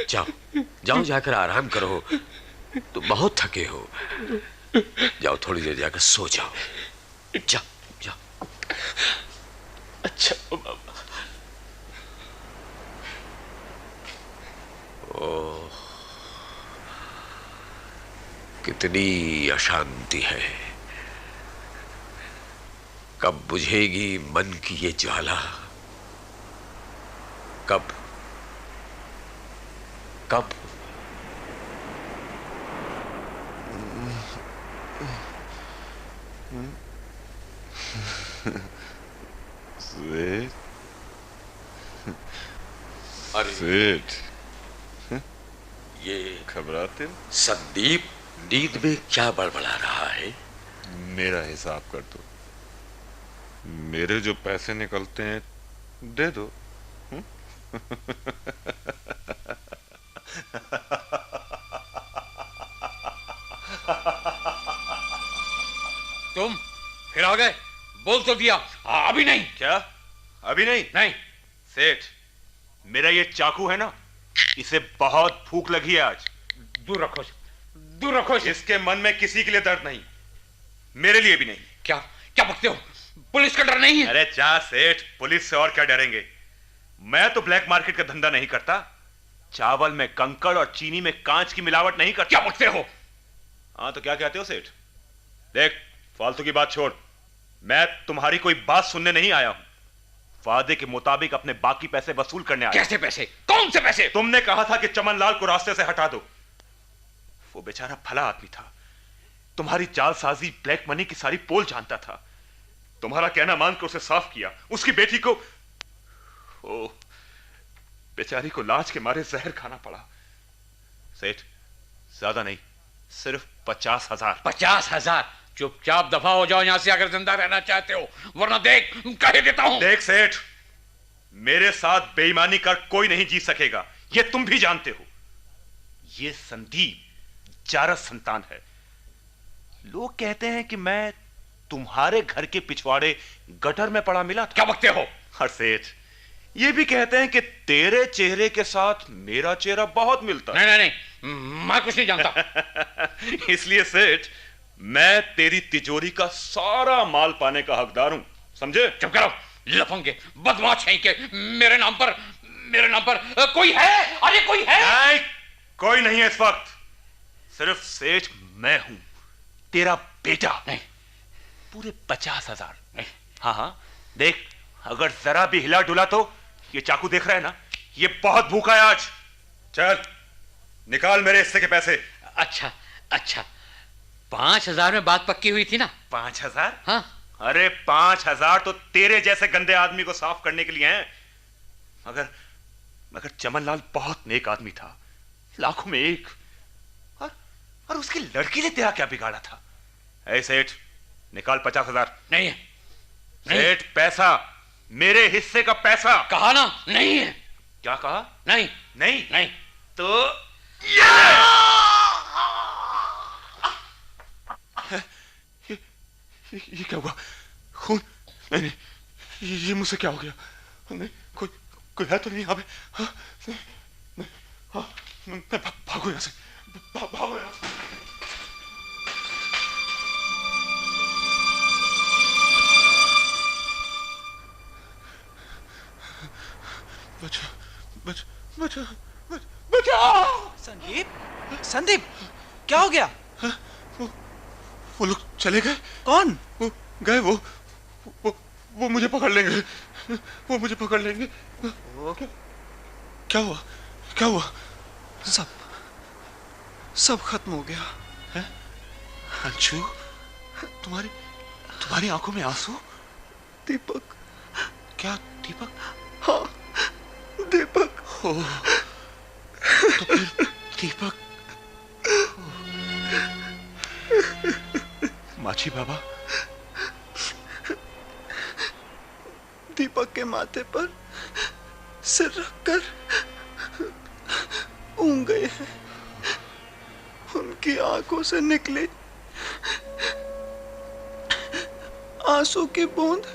जाओ जाओ, जाकर आराम करो। तुम बहुत थके हो। जाओ, थोड़ी देर जाकर सो जाओ। जाओ जाओ। अच्छा बाबा। ओह, कितनी अशांति है। कब बुझेगी मन की ये ज्वाला? कब कब? सेठ, अरे सेठ, ये घबराते हो? संदीप नींद में क्या बड़बड़ा रहा है? मेरा हिसाब कर दो। मेरे जो पैसे निकलते हैं दे दो। तुम फिर आ गए? बोल तो दिया। अभी नहीं। क्या अभी नहीं? नहीं। सेठ, मेरा ये चाकू है ना, इसे बहुत भूख लगी है आज। दूर रखो, दूर रखो। इसके मन में किसी के लिए दर्द नहीं, मेरे लिए भी नहीं। क्या क्या बकते हो? पुलिस का डर नहीं है? अरे जा सेठ, पुलिस से और क्या डरेंगे। मैं तो ब्लैक मार्केट का धंधा नहीं करता। चावल में कंकड़ और चीनी में कांच की मिलावट नहीं करता। क्या बकते हो? हाँ तो क्या कहते हो सेठ? देख, फालतू की बात छोड़। मैं तुम्हारी कोई बात सुनने नहीं आया हूं। वादे के मुताबिक अपने बाकी पैसे वसूल करने आया। कैसे पैसे? कौन से पैसे? तुमने कहा था कि चमनलाल को रास्ते से हटा दो। वो बेचारा भला आदमी था। तुम्हारी जालसाजी, ब्लैक मनी की सारी पोल जानता था। तुम्हारा कहना मानकर उसे साफ किया। उसकी बेटी को, ओ, बेचारी को लाज के मारे जहर खाना पड़ा। सेठ, ज्यादा नहीं, सिर्फ 50,000। 50,000? चुपचाप दफा हो जाओ यहां से अगर जिंदा रहना चाहते हो, वरना देख कह देता हूं। देख सेठ, मेरे साथ बेईमानी कर कोई नहीं जीत सकेगा, ये तुम भी जानते हो। ये संदीप जारस संतान है। लोग कहते हैं कि मैं तुम्हारे घर के पिछवाड़े गटर में पड़ा मिला था। क्या बकते हो? हर सेठ, ये भी कहते हैं कि तेरे चेहरे के साथ मेरा चेहरा बहुत मिलता है। नहीं नहीं नहीं, मैं कुछ नहीं जानता। इसलिए सेठ, मैं तेरी तिजोरी का सारा माल पाने का हकदार हूं, समझे? चुप करो, लफंगे, बदमाश हैं के। मेरे नाम पर कोई है? अरे कोई है? नहीं, कोई नहीं है इस वक्त। सिर्फ सेठ मैं हूं, तेरा बेटा। नहीं। पूरे 50,000। हाँ हाँ, देख, अगर जरा भी हिला डुला तो ये चाकू देख रहा है ना, ये बहुत भूखा है आज। चल निकाल मेरे हिस्से के पैसे। अच्छा अच्छा, 5,000 में बात पक्की हुई थी ना? 5,000? हाँ। अरे 5,000 तो तेरे जैसे गंदे आदमी को साफ करने के लिए हैं। मगर चमनलाल बहुत नेक आदमी था, लाखों में एक। और उसकी लड़की ने तेरा क्या बिगाड़ा था? ऐ सेठ, निकाल 50,000। नहीं है। सेठ, पैसा, मेरे हिस्से का पैसा। कहा ना नहीं है। क्या कहा? नहीं नहीं नहीं। तो ये क्या हुआ? खून? नहीं नहीं, ये मुझसे क्या हो गया? नहीं, कोई है तो नहीं यहाँ पे? हाँ, नहीं, हाँ, मैं भागो यहाँ से, भागो यहाँ से। बचा बचा बचा बचा। संदीप, संदीप, क्या हो गया? वो लोग चले गए। कौन? वो गए। वो मुझे पकड़ लेंगे। वो मुझे पकड़ लेंगे। क्या हुआ? क्या हुआ? सब खत्म हो गया है? अंशु, तुम्हारी आंखों में आंसू? दीपक। क्या दीपक? हाँ, दीपक। हो तो फिर दीपक। माछी बाबा, दीपक के माथे पर सिर रखकर ऊँग गए हैं। उनकी आंखों से निकली आंसू की बूंद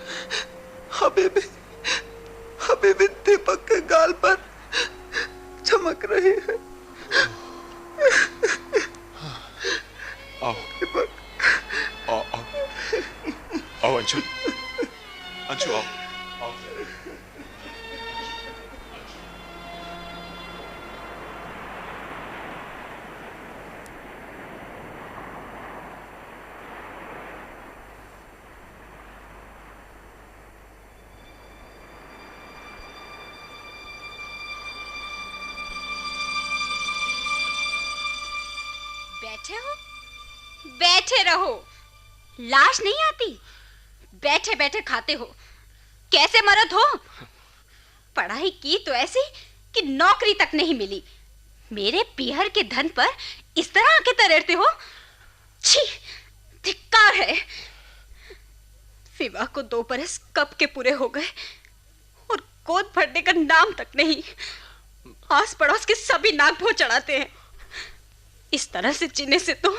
हबीबी दीपक के गाल पर चमक रही है। आओ दीपक, आओ अंशु, आओ। बैठे रहो, लाश नहीं आती। बैठे बैठे खाते हो, कैसे मर्द हो? पढ़ाई की तो ऐसी कि नौकरी तक नहीं मिली। मेरे पीहर के धन पर इस तरह आके तैरते हो। छी, धिक्कार है। विवाह को 2 बरस कब के पूरे हो गए और गोद भरने का नाम तक नहीं। आस पड़ोस के सभी नाक भों चढ़ाते हैं। इस तरह से जीने से तो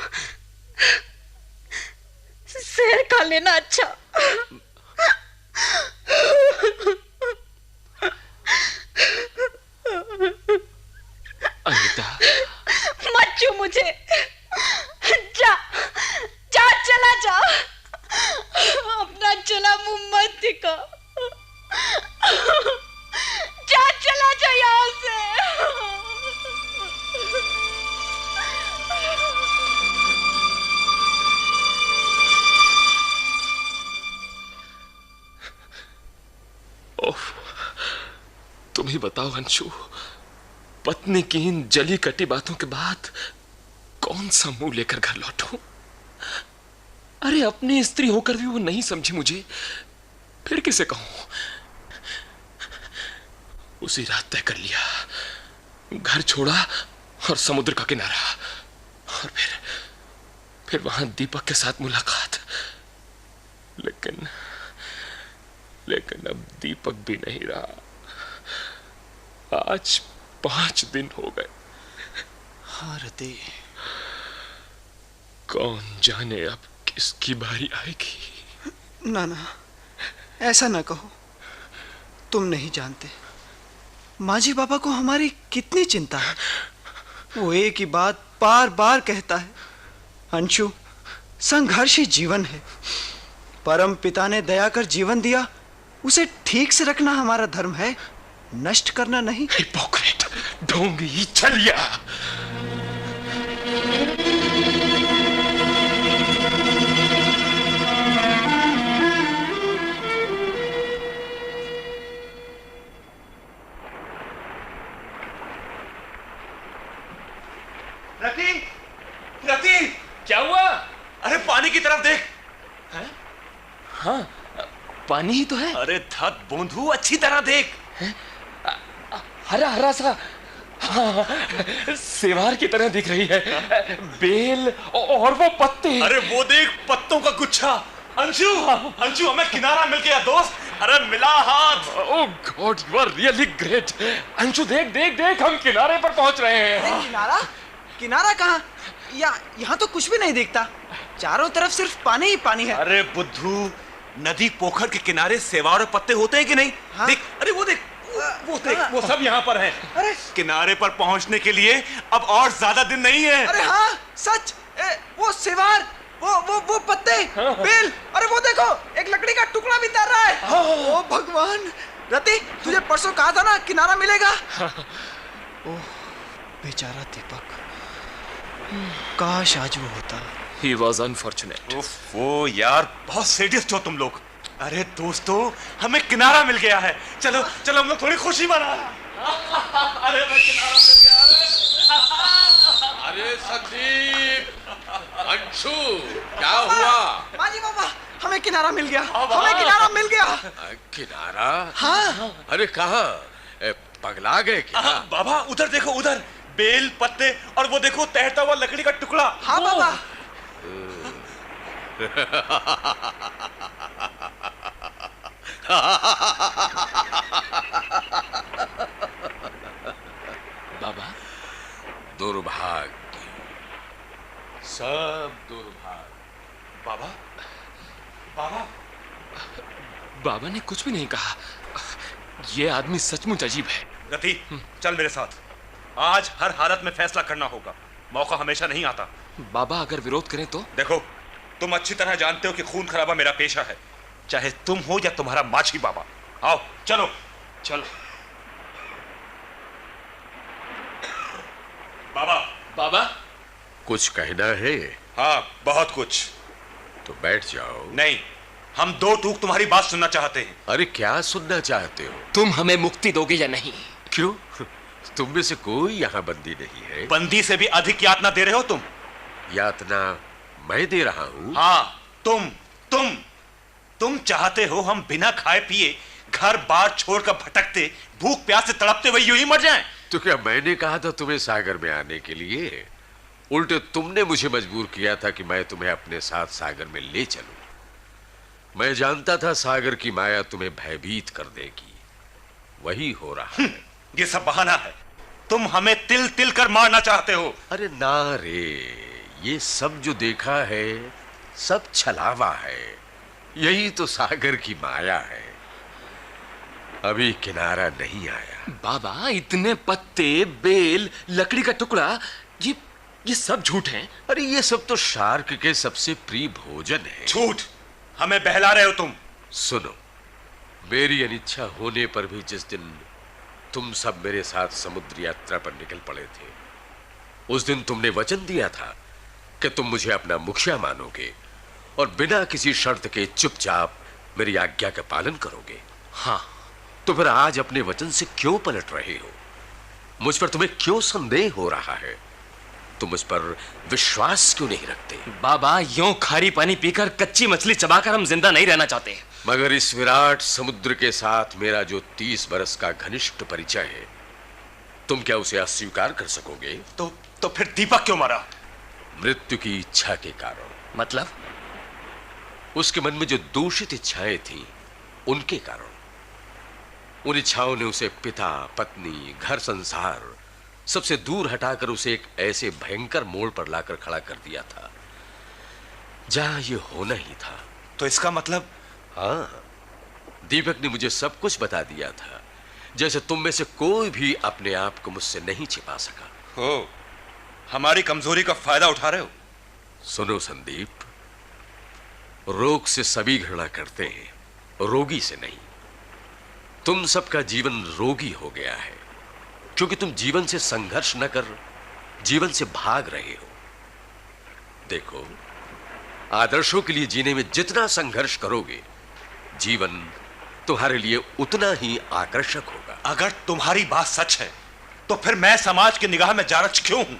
जहर खा लेना अच्छा। अनीता, मत छू मुझे। जा जा, चला जा। अपना चला मुंह मत दिखा। जा, चला जा यहाँ से। तुम ही बताओ अंशु, पत्नी की इन जली कटी बातों के बाद कौन सा मुंह लेकर घर लौटूं? अरे अपनी स्त्री होकर भी वो नहीं समझी मुझे, फिर किसे कहूं? उसी रात तय कर लिया, घर छोड़ा और समुद्र का किनारा, और फिर वहां दीपक के साथ मुलाकात। लेकिन अब दीपक भी नहीं रहा। आज 5 दिन हो गए। हाँ रति, कौन जाने अब किसकी बारी आएगी। ना, ऐसा ना कहो। तुम नहीं जानते मांझी बाबा को हमारी कितनी चिंता है। वो एक ही बात बार बार कहता है, अंशु, संघर्ष ही जीवन है। परम पिता ने दया कर जीवन दिया, उसे ठीक से रखना हमारा धर्म है, नष्ट करना नहीं। हिपोक्रेट, ढोंगी, छलिया। रति, क्या हुआ? अरे पानी की तरफ देख। है? हाँ, पानी ही तो है। अरे धत बूंदू, अच्छी तरह देख। हरा हरा सा, हाँ, सेवार की तरह दिख रही है। बेल और वो पत्ते। अरे वो देख, पत्तों का गुच्छा। अंशु, हमें किनारा मिल गया दोस्त। अरे मिला हाथ। Oh god, you are really great. Anshu देख, हम किनारे पर पहुंच रहे हैं। अरे किनारा कहाँ? यहाँ तो कुछ भी नहीं दिखता, चारों तरफ सिर्फ पानी ही पानी है। अरे बुद्धू, नदी पोखर के किनारे सेवार और पत्ते होते हैं कि नहीं? हाँ? देख, अरे वो देख, वो सब यहाँ पर हैं। अरे किनारे पर पहुंचने के लिए अब और ज्यादा दिन नहीं है। अरे हाँ, सच। वो सेवार, वो पत्ते, बेल, अरे वो देखो, एक लकड़ी का टुकड़ा भी तैर रहा है। ओ भगवान, रति, तुझे परसों कहा था ना किनारा मिलेगा। ओह बेचारा दीपक, काश आज वो होता। He was unfortunate. वो यार, बहुत सैडिस्ट हो तुम लोग। अरे दोस्तों, हमें किनारा मिल गया है। चलो चलो हम लोग थोड़ी खुशी मना। अरे किनारा मिल गया। अरे संदीप, अंशु, क्या हुआ? मांझी बाबा, हमें किनारा मिल गया। हमें किनारा मिल गया। किनारा? हाँ। अरे कहाँ? पगला गए क्या? बाबा उधर देखो, उधर बेल पत्ते और वो देखो तैरता हुआ लकड़ी का टुकड़ा। हाँ बाबा। बाबा, दुर्भाग्य, सब दुर्भाग्य। बाबा, बाबा, बाबा ने कुछ भी नहीं कहा। ये आदमी सचमुच अजीब है। रति, चल मेरे साथ। आज हर हालत में फैसला करना होगा। मौका हमेशा नहीं आता। बाबा अगर विरोध करें तो? देखो, तुम अच्छी तरह जानते हो कि खून खराबा मेरा पेशा है, चाहे तुम हो या तुम्हारा माछी बाबा। आओ चलो चलो। बाबा। बाबा, कुछ कहना है? हाँ, बहुत कुछ। तो बैठ जाओ। नहीं, हम दो टूक तुम्हारी बात सुनना चाहते हैं। अरे क्या सुनना चाहते हो? तुम हमें मुक्ति दोगे या नहीं? क्यों? तुम में से कोई यहाँ बंदी नहीं है। बंदी से भी अधिक यातना दे रहे हो तुम। यातना मैं दे रहा हूँ? हाँ, तुम चाहते हो हम बिना खाए पिए घर बार छोड़कर भटकते, भूख प्यास से तड़पते हुए यूं ही मर जाएं। तो क्या मैंने कहा था तुम्हें सागर में आने के लिए? उल्टे तुमने मुझे मजबूर किया था कि मैं तुम्हें अपने साथ सागर में ले चलूं। मैं जानता था सागर की माया तुम्हें भयभीत कर देगी। वही हो रहा है। ये सब बहाना है। तुम हमें तिल तिल कर मारना चाहते हो। अरे ना रे, ये सब जो देखा है सब छलावा है। यही तो सागर की माया है। अभी किनारा नहीं आया। बाबा, इतने पत्ते, बेल, लकड़ी का टुकड़ा, ये सब झूठ है। अरे ये सब तो शार्क के सबसे प्रिय भोजन है। झूठ, हमें बहला रहे हो तुम। सुनो, मेरी अनिच्छा होने पर भी जिस दिन तुम सब मेरे साथ समुद्र यात्रा पर निकल पड़े थे, उस दिन तुमने वचन दिया था कि तुम मुझे अपना मुखिया मानोगे और बिना किसी शर्त के चुपचाप मेरी आज्ञा का पालन करोगे। हाँ, तो फिर आज अपने वचन से क्यों पलट रहे हो? मुझ पर तुम्हें क्यों संदेह हो रहा है? तुम मुझ पर विश्वास क्यों नहीं रखते? बाबा, यूं खारी पानी पीकर कच्ची मछली चबाकर हम जिंदा नहीं रहना चाहते। मगर इस विराट समुद्र के साथ मेरा जो 30 बरस का घनिष्ठ परिचय है, तुम क्या उसे अस्वीकार कर सकोगे? तो फिर दीपक क्यों मारा? मृत्यु की इच्छा के कारण। मतलब? उसके मन में जो दूषित इच्छाएं थी, उनके कारण। उन इच्छाओं ने उसे पिता, पत्नी, घर संसार सबसे दूर हटाकर उसे एक ऐसे भयंकर मोड़ पर लाकर खड़ा कर दिया था जहां ये होना ही था। तो इसका मतलब? हाँ, दीपक ने मुझे सब कुछ बता दिया था, जैसे तुम में से कोई भी अपने आप को मुझसे नहीं छिपा सका। हो, हमारी कमजोरी का फायदा उठा रहे हो? सुनो संदीप, रोग से सभी घृणा करते हैं, रोगी से नहीं। तुम सबका जीवन रोगी हो गया है क्योंकि तुम जीवन से संघर्ष न कर जीवन से भाग रहे हो। देखो, आदर्शों के लिए जीने में जितना संघर्ष करोगे, जीवन तुम्हारे लिए उतना ही आकर्षक होगा। अगर तुम्हारी बात सच है तो फिर मैं समाज की निगाह में जारज क्यों हूं?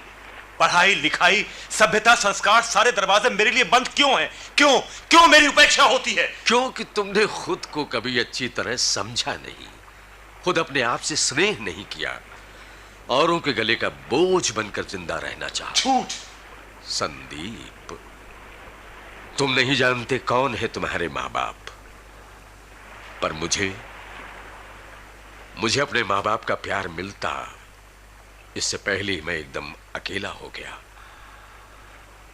पढ़ाई लिखाई, सभ्यता, संस्कार, सारे दरवाजे मेरे लिए बंद क्यों हैं? क्यों मेरी उपेक्षा होती है? क्योंकि तुमने खुद को कभी अच्छी तरह समझा नहीं, खुद अपने आप से स्नेह नहीं किया, औरों के गले का बोझ बनकर जिंदा रहना चाहते। झूठ। संदीप, तुम नहीं जानते कौन है तुम्हारे माँ बाप, पर मुझे अपने माँ बाप का प्यार मिलता, इससे पहले ही मैं एकदम अकेला हो गया।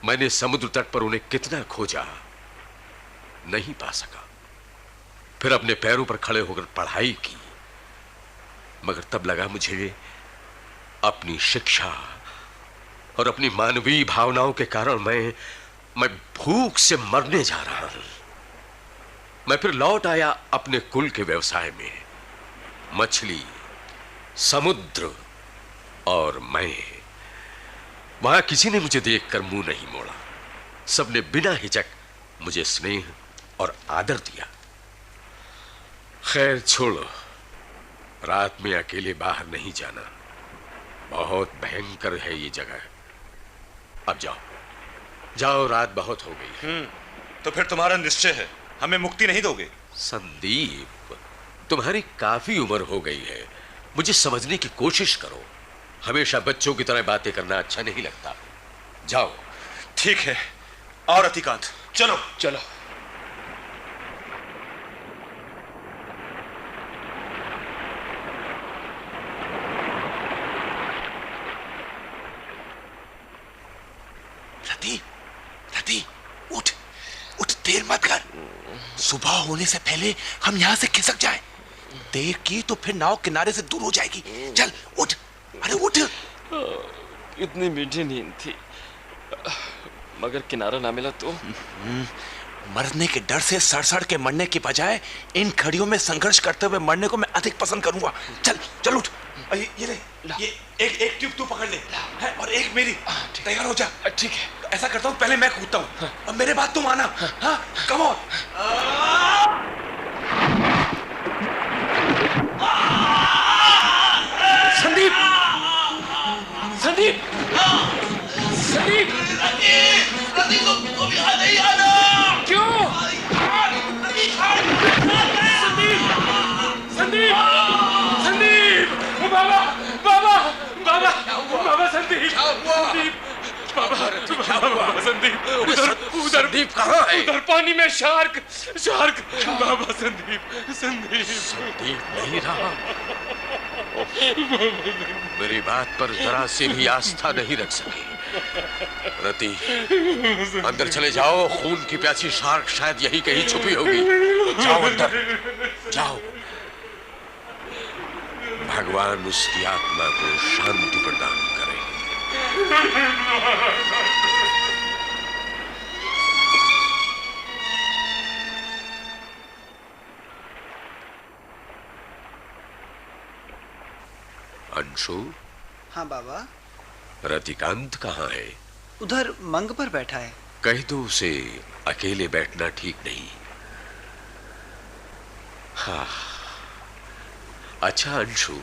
मैंने समुद्र तट पर उन्हें कितना खोजा, नहीं पा सका। फिर अपने पैरों पर खड़े होकर पढ़ाई की, मगर तब लगा मुझे अपनी शिक्षा और अपनी मानवीय भावनाओं के कारण मैं भूख से मरने जा रहा हूं। मैं फिर लौट आया अपने कुल के व्यवसाय में, मछली, समुद्र और मैं। वहां किसी ने मुझे देखकर मुंह नहीं मोड़ा। सबने बिना हिचक मुझे स्नेह और आदर दिया। खैर छोड़ो, रात में अकेले बाहर नहीं जाना, बहुत भयंकर है ये जगह। अब जाओ जाओ, रात बहुत हो गई। तो फिर तुम्हारा निश्चय है, हमें मुक्ति नहीं दोगे? संदीप, तुम्हारी काफी उम्र हो गई है, मुझे समझने की कोशिश करो। हमेशा बच्चों की तरह बातें करना अच्छा नहीं लगता। जाओ। ठीक है, और रतिकांत चलो। चलो। रति, रति, उठ उठ, देर मत कर। सुबह होने से पहले हम यहाँ से खिसक जाएं। देर की तो फिर नाव किनारे से दूर हो जाएगी। चल उठ, अरे उठ। इतनी मीठी नींद थी, मगर किनारा ना मिला तो। मरने के डर से सड़ के मरने की बजाय इन खड़ियों में संघर्ष करते हुए मरने को मैं अधिक पसंद करूंगा। चल चल उठ। ये ले, ये एक ट्यूब तू पकड़ ले है, और एक मेरी। तैयार हो जा। ठीक है, ऐसा करता हूँ, पहले मैं कूदता हूँ और मेरे बात तुम आना। हाँ, कम ऑन। संदीप, संदीप, संदीप, तुम यहाँ नहीं आना। क्यों? संदीप, संदीप, संदीप, बाबा, बाबा, बाबा, बाबा, संदीप, संदीप, बाबा, संदीप, उधर, उधर, संदीप कहाँ है? उधर पानी में शार्क, शार्क, बाबा, संदीप, संदीप, संदीप नहीं रहा। मेरी बात पर जरा से भी आस्था नहीं रख सके। रति, अंदर चले जाओ, खून की प्यासी शार्क शायद यही कहीं छुपी होगी। जाओ अंदर, जाओ। भगवान उसकी आत्मा को शांति प्रदान करे। अंशु। हाँ बाबा। रतिकांत कहाँ है? उधर मंग पर बैठा है। कह दो उसे अकेले बैठना ठीक नहीं। हाँ। अच्छा अंशु,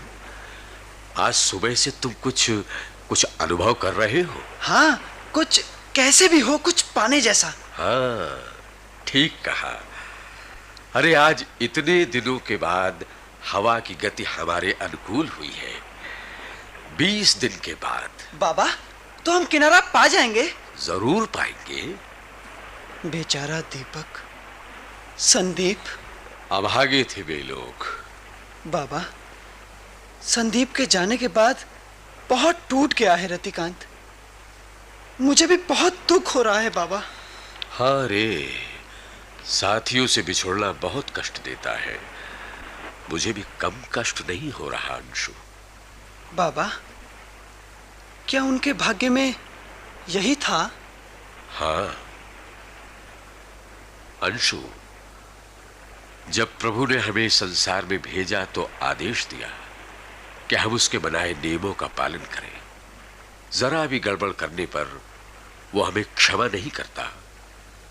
आज सुबह से तुम कुछ अनुभव कर रहे हो? हाँ, कुछ कैसे भी हो, कुछ पाने जैसा। हाँ, ठीक कहा। अरे आज इतने दिनों के बाद हवा की गति हमारे अनुकूल हुई है। 20 दिन के बाद। बाबा, तो हम किनारा पा जाएंगे? जरूर पाएंगे। बेचारा दीपक, संदीप। अभागे थे वे लोग। बाबा, संदीप के जाने के बाद बहुत टूट गया है रतिकांत। मुझे भी बहुत दुख हो रहा है बाबा। हाँ रे, साथियों से बिछुड़ना बहुत कष्ट देता है। मुझे भी कम कष्ट नहीं हो रहा अंशु। बाबा, क्या उनके भाग्य में यही था? हाँ अंशु, जब प्रभु ने हमें संसार में भेजा तो आदेश दिया कि हम उसके बनाए नियमों का पालन करें। जरा भी गड़बड़ करने पर वो हमें क्षमा नहीं करता,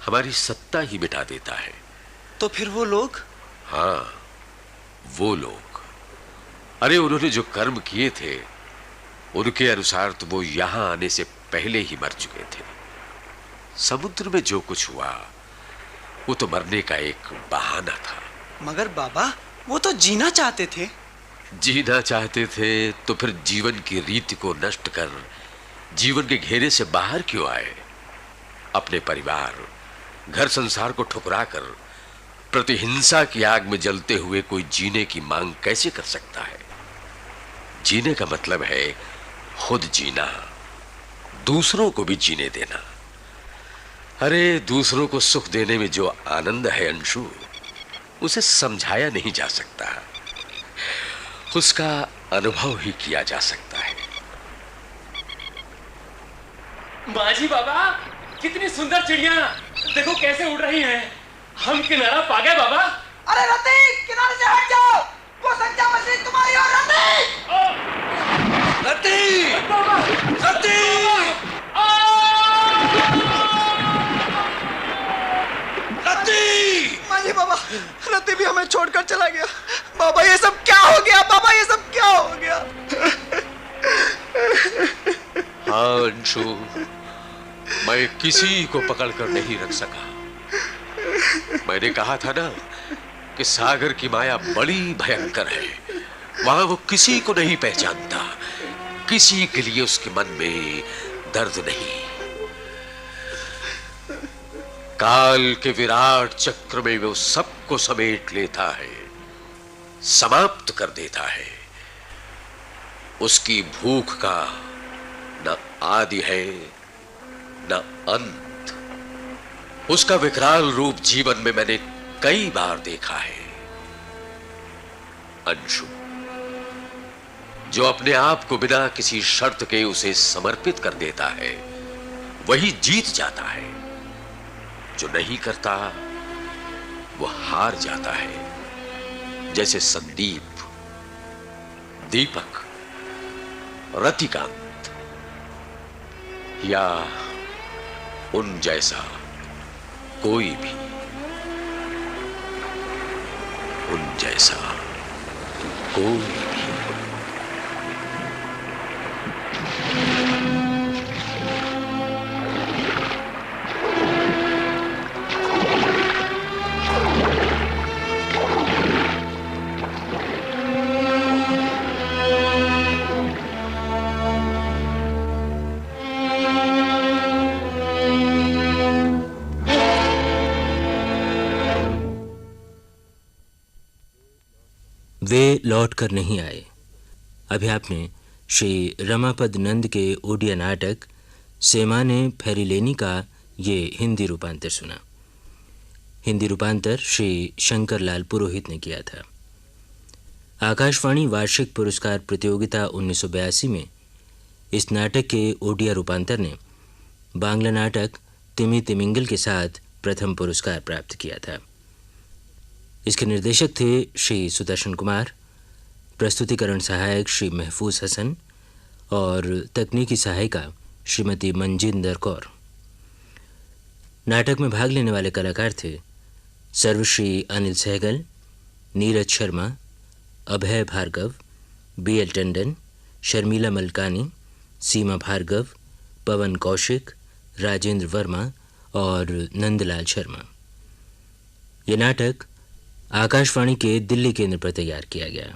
हमारी सत्ता ही मिटा देता है। तो फिर वो लोग? हाँ, वो लोग। अरे उन्होंने जो कर्म किए थे उनके अनुसार तो वो यहां आने से पहले ही मर चुके थे। समुद्र में जो कुछ हुआ वो तो मरने का एक बहाना था। मगर बाबा, वो तो जीना चाहते थे। जीना चाहते थे तो फिर जीवन की रीति को नष्ट कर जीवन के घेरे से बाहर क्यों आए? अपने परिवार, घर संसार को ठुकरा कर प्रतिहिंसा की आग में जलते हुए कोई जीने की मांग कैसे कर सकता है? जीने का मतलब है खुद जीना, दूसरों को भी जीने देना। अरे दूसरों को सुख देने में जो आनंद है अंशु, उसे समझाया नहीं जा सकता, उसका अनुभव ही किया जा सकता है। माजी बाबा, कितनी सुंदर चिड़िया, देखो कैसे उड़ रही हैं। हम किनारा पा गए बाबा। अरे रति, किनारे से हट जाओ, वो संख्या मछली पति भी हमें छोड़कर चला गया। बाबा ये सब क्या हो गया? बाबा ये सब क्या हो गया? हाँ अंशु, मैं किसी को पकड़कर नहीं रख सका। मैंने कहा था ना कि सागर की माया बड़ी भयंकर है। वहां वो किसी को नहीं पहचानता, किसी के लिए उसके मन में दर्द नहीं। काल के विराट चक्र में वो सबको समेट लेता है, समाप्त कर देता है। उसकी भूख का न आदि है न अंत। उसका विकराल रूप जीवन में मैंने कई बार देखा है। अंशु, जो अपने आप को बिना किसी शर्त के उसे समर्पित कर देता है वही जीत जाता है। जो नहीं करता वो हार जाता है। जैसे संदीप, दीपक, रतिकांत या उन जैसा कोई भी, उन जैसा कोई भी। वे लौट कर नहीं आए। अभी आपने श्री रमापद नंद के ओडिया नाटक सेमाने फेरिलेनी का ये हिंदी रूपांतर सुना। हिंदी रूपांतर श्री शंकरलाल पुरोहित ने किया था। आकाशवाणी वार्षिक पुरस्कार प्रतियोगिता 1982 में इस नाटक के ओडिया रूपांतर ने बांग्ला नाटक तिमी तिमिंगल के साथ प्रथम पुरस्कार प्राप्त किया था। इसके निर्देशक थे श्री सुदर्शन कुमार, प्रस्तुतिकरण सहायक श्री महफूज हसन और तकनीकी सहायिका श्रीमती मंजिंदर कौर। नाटक में भाग लेने वाले कलाकार थे सर्वश्री अनिल सहगल, नीरज शर्मा, अभय भार्गव, BL टंडन, शर्मिला मलकानी, सीमा भार्गव, पवन कौशिक, राजेंद्र वर्मा और नंदलाल शर्मा। ये नाटक आकाशवाणी के दिल्ली केंद्र पर तैयार किया गया।